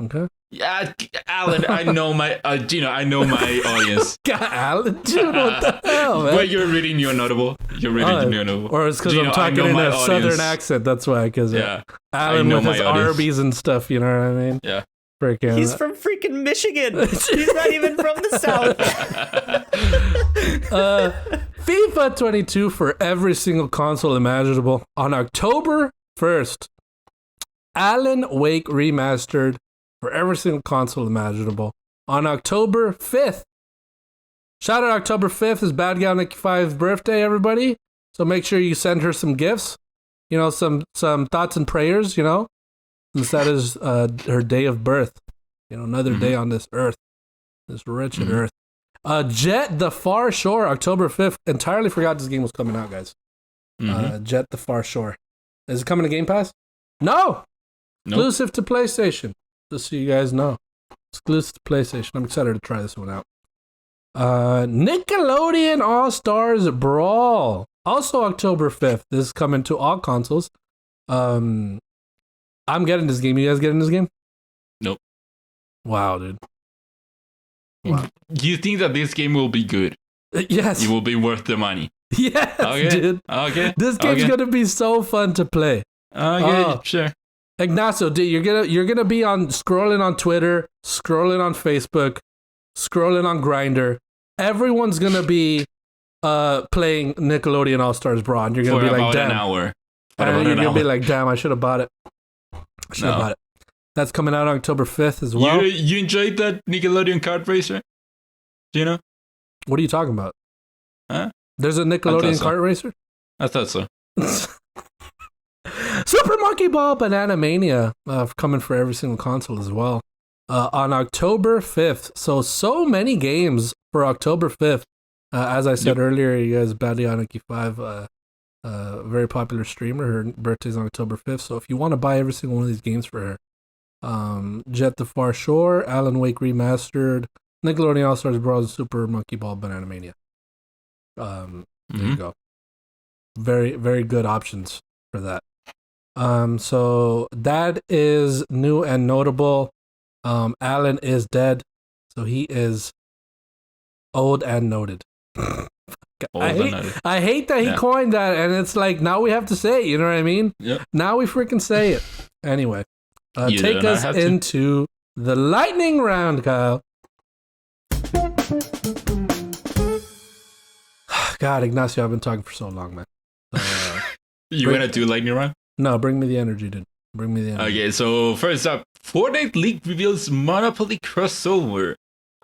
Okay. Yeah, Alan, I know my, I know my audience. God, Alan, dude, what the hell, man? But you're reading New Notable. You're reading New Notable. Or it's because I'm talking in a southern accent. That's why. Because Alan with his Arby's and stuff. You know what I mean? Yeah. Freaking. He's from freaking Michigan. He's not even from the South. FIFA 22 for every single console imaginable on October 1st. Alan Wake Remastered for every single console imaginable on October 5th. Shout out October 5th is Bad Gal Nikki 5's birthday, everybody. So make sure you send her some gifts. You know, some thoughts and prayers, you know. Since that is her day of birth. You know, another day on this earth. This wretched earth. Jet the Far Shore, October 5th. Entirely forgot this game was coming out, guys. Jet the Far Shore. Is it coming to Game Pass? No! Nope. Exclusive to PlayStation. Just so you guys know. Exclusive to PlayStation. I'm excited to try this one out. Nickelodeon All-Stars Brawl. Also October 5th. This is coming to all consoles. I'm getting this game. You guys getting this game? Nope. Wow, dude. Wow. You think that this game will be good? Yes. It will be worth the money. Yes, okay. dude. Okay. This game's gonna be so fun to play. Okay, sure. Ignacio, dude, you're gonna be scrolling on Twitter, scrolling on Facebook, scrolling on Grindr. Everyone's gonna be playing Nickelodeon All Stars Brawl. And you're gonna be like, damn. An hour. And you're gonna be like, damn, I should have bought it. Bought it. That's coming out on October 5th as well. You enjoyed that Nickelodeon kart racer? Do you know? What are you talking about? Huh? There's a Nickelodeon kart racer? I thought so. Super Monkey Ball Banana Mania coming for every single console as well on October 5th. So many games for October 5th. As I said earlier, you guys, Badianiki 5, very popular streamer. Her birthday's on October 5th. So if you want to buy every single one of these games for her, Jet the Far Shore, Alan Wake Remastered, Nickelodeon All-Stars Brawl, and Super Monkey Ball Banana Mania. There you go. Very, very good options for that. So that is new and notable. Alan is dead, so he is old and noted. I hate that he coined that, and it's like now we have to say it, you know what I mean? Yep. Now we freaking say it. Anyway, take us into the lightning round, Kyle. God, Ignacio, I've been talking for so long, man. You want to do lightning round? No, bring me the energy, dude. Bring me the energy. Okay, so first up, Fortnite League reveals Monopoly crossover.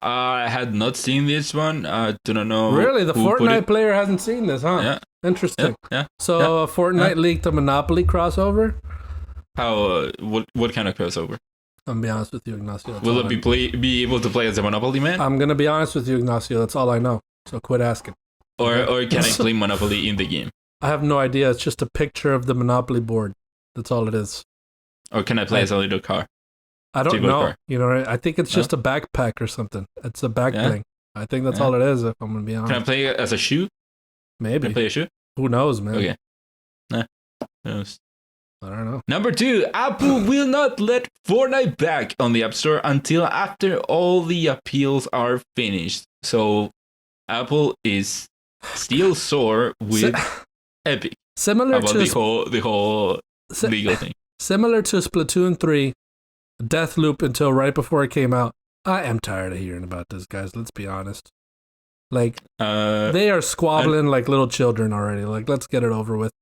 I had not seen this one. I do not know. Really? The Fortnite player hasn't seen this, huh? Yeah. Interesting. Yeah. So Fortnite leaked a Monopoly crossover? How? What kind of crossover? I'm gonna be honest with you, Ignacio. Will it be able to play as a Monopoly man? I'm gonna be honest with you, Ignacio. That's all I know. So quit asking. Or can I play Monopoly in the game? I have no idea. It's just a picture of the Monopoly board. That's all it is. Or can I play as a little car? I don't know. Car? You know, I think it's just a backpack or something. It's a back bling. I think that's all it is, if I'm going to be honest. Can I play it as a shoe? Maybe. Can I play a shoe? Who knows, man? Okay. Nah. Who knows? I don't know. Number 2, Apple will not let Fortnite back on the App Store until after all the appeals are finished. So, Apple is still sore with Epic. Similar about to the whole legal thing. Similar to Splatoon 3, Deathloop until right before it came out. I am tired of hearing about this, guys. Let's be honest. Like, they are squabbling like little children already. Like, let's get it over with.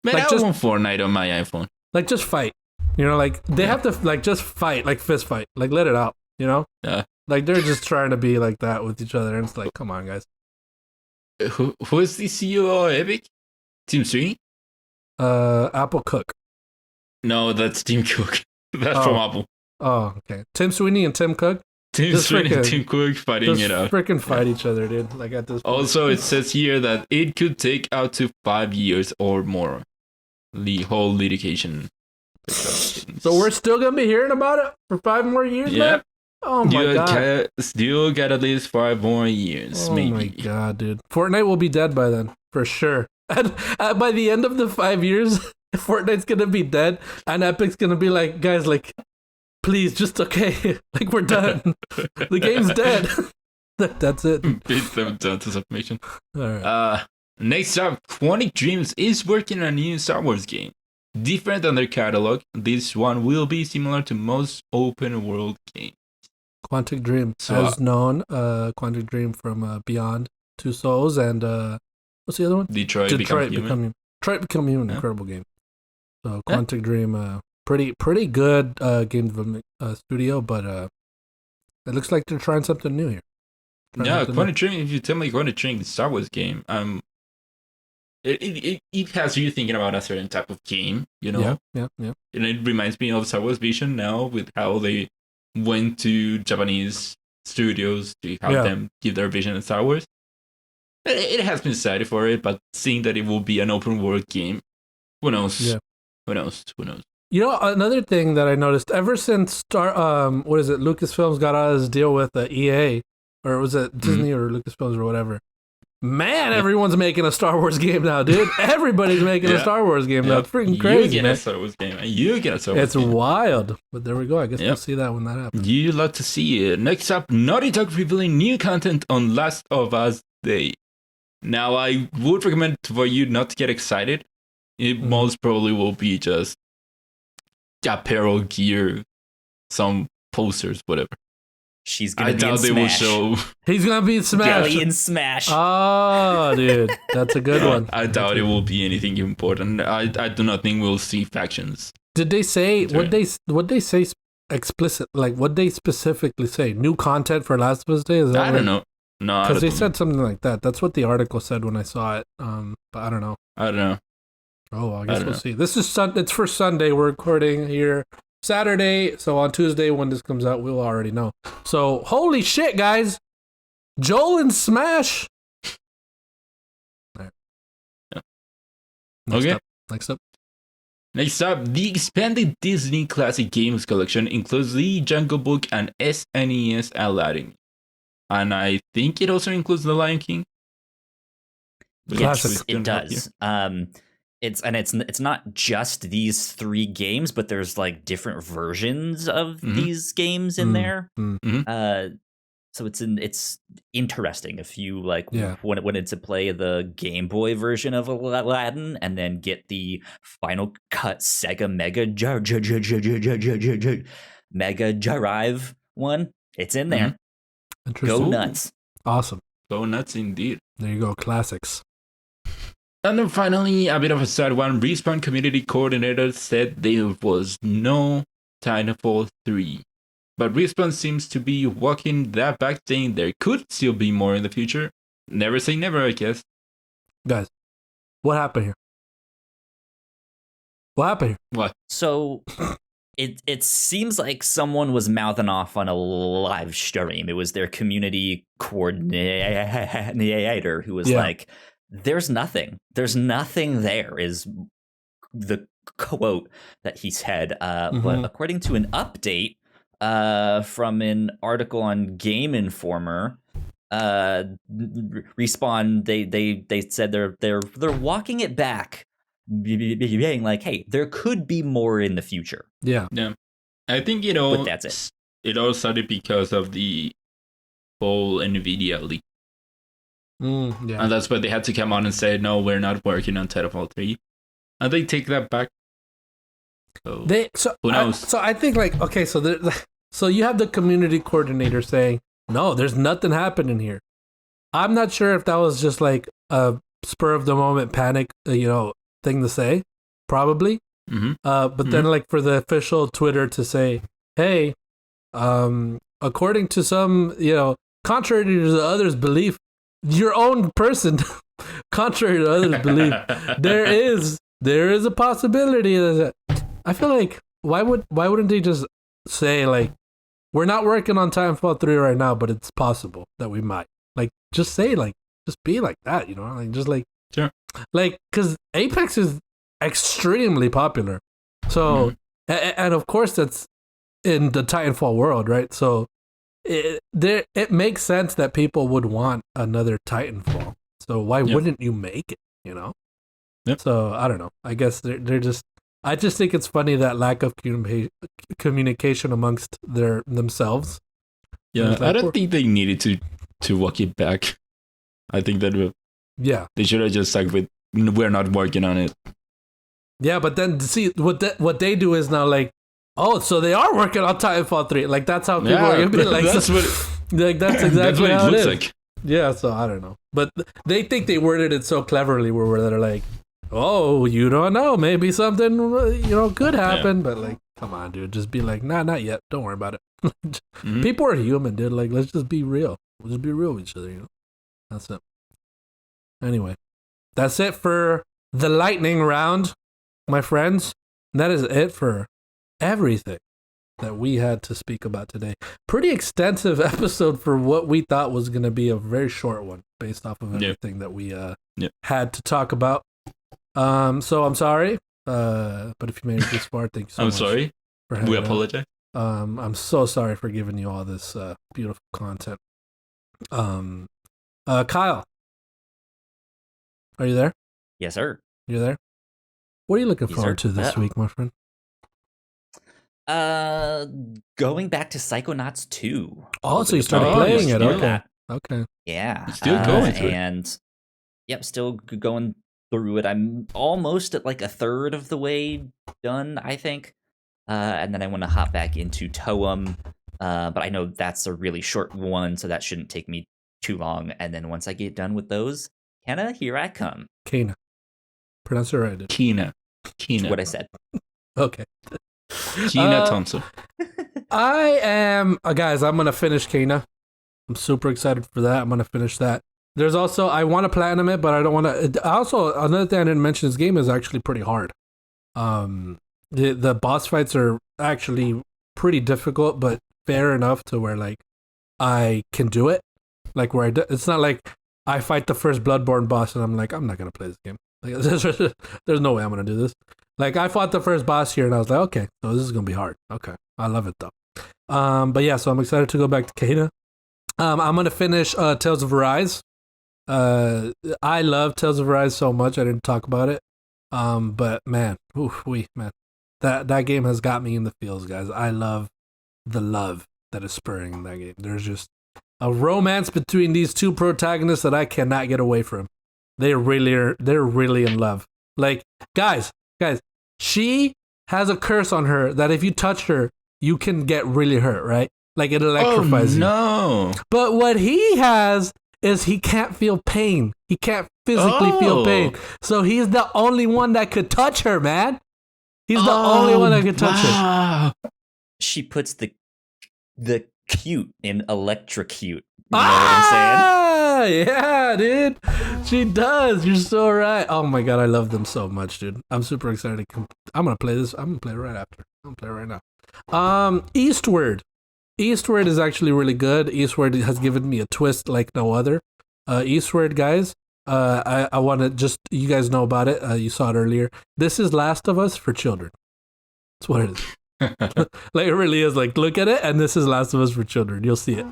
Man, like, I want Fortnite on my iPhone. Like, just fight. You know, like, they have to, like, just fight. Like, fist fight. Like, let it out. You know? Yeah. Like, they're just trying to be like that with each other. And it's like, come on, guys. Who is the CEO of Epic? Tim Sweeney? Apple Cook. No, that's Tim Cook. That's from Apple. Oh, okay. Tim Sweeney and Tim Cook? Tim Sweeney and Tim Cook fighting it out. Freaking fight each other, dude. Like at this point. Also, it says here that it could take out to 5 years or more. The whole litigation. So we're still gonna be hearing about it for 5 more years, man? Oh my god. Still got at least 5 more years, maybe. Oh my god, dude. Fortnite will be dead by then, for sure. And by the end of the 5 years, Fortnite's gonna be dead, and Epic's gonna be like, guys, like, please, just okay. Like we're done. The game's dead. That's it. Beat them down to submission. All right. Next up, Quantic Dreams is working on a new Star Wars game. Different than their catalog, this one will be similar to most open world games. Quantic Dream, So, as known, Quantic Dream from Beyond Two Souls and what's the other one? Detroit Become Human. Detroit Become Human, Yeah. incredible game. So Quantic Dream, pretty good game development studio, but it looks like they're trying something new here. Yeah, Quantic Dream. If you tell me Quantic Dream, the Star Wars game, it has you thinking about a certain type of game, you know. Yeah. And it reminds me of Star Wars Vision now, with how they went to Japanese studios to have them give their vision of Star Wars. It has been excited for it, but seeing that it will be an open world game, who knows? Yeah. Who knows? You know, another thing that I noticed ever since Lucasfilms got out of his deal with EA, or was it Disney or Lucasfilms or whatever? Man, everyone's making a Star Wars game now, dude. Everybody's making a Star Wars game now. It's freaking crazy, you get man. a Star Wars game. You get a Star Wars It's game. wild. But there we go. I guess we'll see that when that happens. You love to see it. Next up, Naughty Dog revealing new content on Last of Us Day. Now, I would recommend for you not to get excited. It most probably will be just apparel, gear, some posters, whatever. She's gonna I be doubt in they will Smash. show. He's gonna be in Smash. Jelly in Smash. Oh, dude, that's a good one. I doubt it will be anything important. I do not think we'll see factions. Did they say what they say explicit? Like what they specifically say? New content for Last of Us Day? Is that I don't know. No, because they said something like that. That's what the article said when I saw it. But I don't know. I don't know. Oh, well, I guess we'll see. This is It's for Sunday. We're recording here Saturday, so on Tuesday when this comes out, we'll already know. So holy shit, guys! Joel and Smash. All right. Yeah. Next up. Next up, the expanded Disney Classic Games collection includes the Jungle Book and SNES Aladdin. And I think it also includes The Lion King. Yes, it does. It's not just these 3 games, but there's like different versions of these games in there. So it's interesting if you like wanted to play the Game Boy version of Aladdin and then get the Final Cut Sega Mega Drive one. It's in there. Go nuts. Awesome. Go nuts indeed. There you go. Classics. And then finally, a bit of a sad one. Respawn community coordinator said there was no Titanfall 3. But Respawn seems to be walking that back, saying there could still be more in the future. Never say never, I guess. Guys, what happened here? What? So it seems like someone was mouthing off on a live stream. It was their community coordinator who was like, there's nothing there, is the quote that he said. But according to an update from an article on Game Informer, Respawn, they said they're walking it back, being like, hey, there could be more in the future. Yeah. I think, but that's it. It all started because of the whole NVIDIA leak. And that's why they had to come on and say, no, we're not working on Titanfall 3. And they take that back. So who knows? I think so you have the community coordinator saying, no, there's nothing happening here. I'm not sure if that was just like a spur of the moment panic, thing to say. Probably. But then like for the official Twitter to say, hey, according to some, contrary to the others' belief, your own person, contrary to others' belief, there is a possibility that I feel like why wouldn't they just say like, we're not working on Titanfall 3 right now, but it's possible that we might. Like just say like, just be like that, like just like sure. Like because Apex is extremely popular, so and of course that's in the Titanfall world, right? So it makes sense that people would want another Titanfall. So why wouldn't you make it? Yep. So I don't know. I guess they're just I just think it's funny that lack of communication amongst themselves. Yeah, Like, I don't think they needed to walk it back. I think that yeah, they should have just stuck with, we're not working on it. yeah. But then see what they do is now like, oh, so they are working on Titanfall 3. Like that's how people are gonna be like. that's what like that's exactly that's what how it looks is. like. Yeah, so I don't know. But they think they worded it so cleverly where they're like, oh, you don't know. Maybe something, could happen. But like, come on, dude. Just be like, nah, not yet. Don't worry about it. Mhm. People are human, dude. Like, let's just be real. We'll just be real with each other, That's it. Anyway, that's it for the lightning round, my friends. That is it for everything that we had to speak about today. Pretty extensive episode for what we thought was going to be a very short one based off of everything that we had to talk about. So I'm sorry, but if you made it this far, thank you so much. I'm sorry. We apologize. I'm so sorry for giving you all this beautiful content. Kyle, are you there? Yes, sir. You're there? What are you looking Yes, forward sir. to this week, my friend? Going back to Psychonauts 2. Oh, so you started Oh, playing you're it. still- Okay. Okay. Yeah. Still going through it. And yep, still going through it. I'm almost at like a third of the way done, I think. And then I want to hop back into Toem. But I know that's a really short one, so that shouldn't take me too long. And then once I get done with those, Kenna, here I come. Kana. Pronounce it right. Kina. What I said. Okay. Kina Thompson. I am, guys, I'm going to finish Kana. I'm super excited for that. I'm going to finish that. There's also, I want to platinum it, but I don't want to. Also, another thing I didn't mention, this game is actually pretty hard. The boss fights are actually pretty difficult, but fair enough to where, like, I can do it. Like, where it's not like I fight the first Bloodborne boss and I'm like, I'm not going to play this game. Like, there's no way I'm going to do this. Like, I fought the first boss here and I was like, okay, so this is going to be hard. Okay. I love it though. But yeah, so I'm excited to go back to Kana. I'm going to finish Tales of Arise. I love Tales of Arise so much. I didn't talk about it. But man, man, that game has got me in the feels, guys. I love the love that is spurring in that game. There's just a romance between these two protagonists that I cannot get away from. They're really in love. Like, guys, she has a curse on her that if you touch her, you can get really hurt, right? Like, it electrifies you. No. But what he has is he can't feel pain. He can't physically feel pain. So he's the only one that could touch her, man. He's the only one that could touch her. She puts the cute in electrocute. You know what I'm saying? Yeah, dude. She does. You're so right. Oh my god, I love them so much, dude. I'm super excited. I'm gonna play this. I'm gonna play it right after. I'm gonna play it right now. Eastward. Eastward is actually really good. Eastward has given me a twist like no other. Eastward, guys. I want to just, you guys know about it. You saw it earlier. This is Last of Us for children. That's what it is. Like, it really is. Like, look at it, and this is Last of Us for children. You'll see it.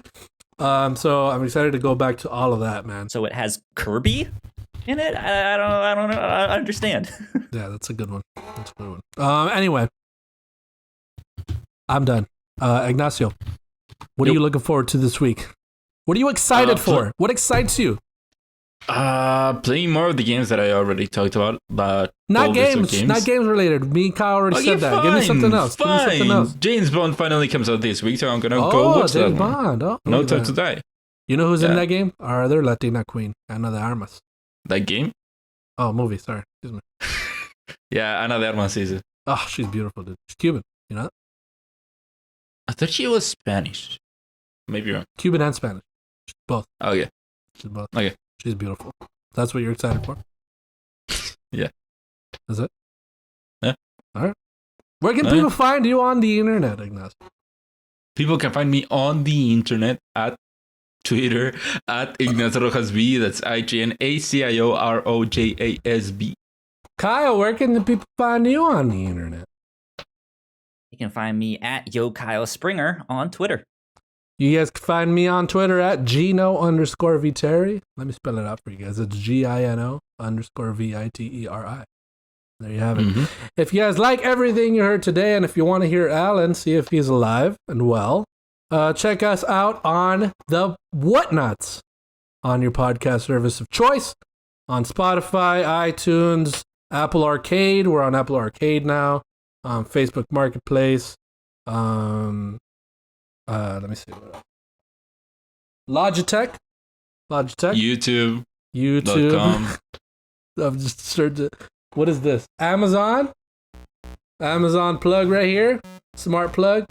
So I'm excited to go back to all of that, man. So it has Kirby in it? I don't know. I understand. Yeah, that's a good one. That's a good one. Anyway, I'm done. Ignacio, what are you looking forward to this week? What are you excited for? What excites you? Playing more of the games that I already talked about, but Not games related. Me and Kyle already said that. Give me something else. Give me something else. James Bond finally comes out this week, so I'm gonna go watch James that one. Bond. Oh, No look at Time to that. Die. You know who's in Yeah. that game? Our other Latina queen, Ana de Armas. That game? Oh, movie. Sorry. Excuse me. Yeah, Ana de Armas is it. Oh, she's beautiful, dude. She's Cuban. You know that? I thought she was Spanish. Maybe wrong. Cuban and Spanish. She's both. Oh yeah. She's both. Okay. She's beautiful. That's what you're excited for? Yeah. Is it? Yeah. All right. Where can people find you on the internet, Ignacio? People can find me on the internet at Twitter at Ignacio Rojas B. That's IGNACIOROJASB. Kyle, where can the people find you on the internet? You can find me at Yo Kyle Springer on Twitter. You guys can find me on Twitter at Gino_Viteri. Let me spell it out for you guys. It's GINO_VITERI. There you have it. Mhm. If you guys like everything you heard today, and if you want to hear Alan, see if he's alive and well, check us out on the Whatnuts on your podcast service of choice, on Spotify, iTunes, Apple Arcade. We're on Apple Arcade now. Facebook Marketplace. Let me see what else. Logitech. YouTube.com. YouTube. I've just searched it. What is this? Amazon plug right here. Smart plug.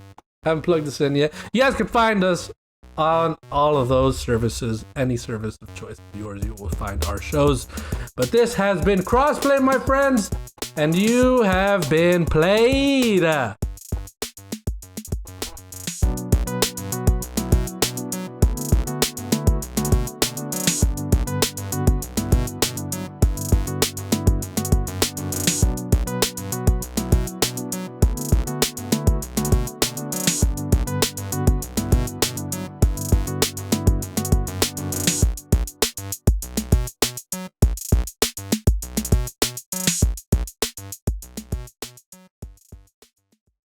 Haven't plugged this in yet. You guys can find us on all of those services. Any service of choice of yours, you will find our shows. But this has been Crossplay, my friends, and you have been played.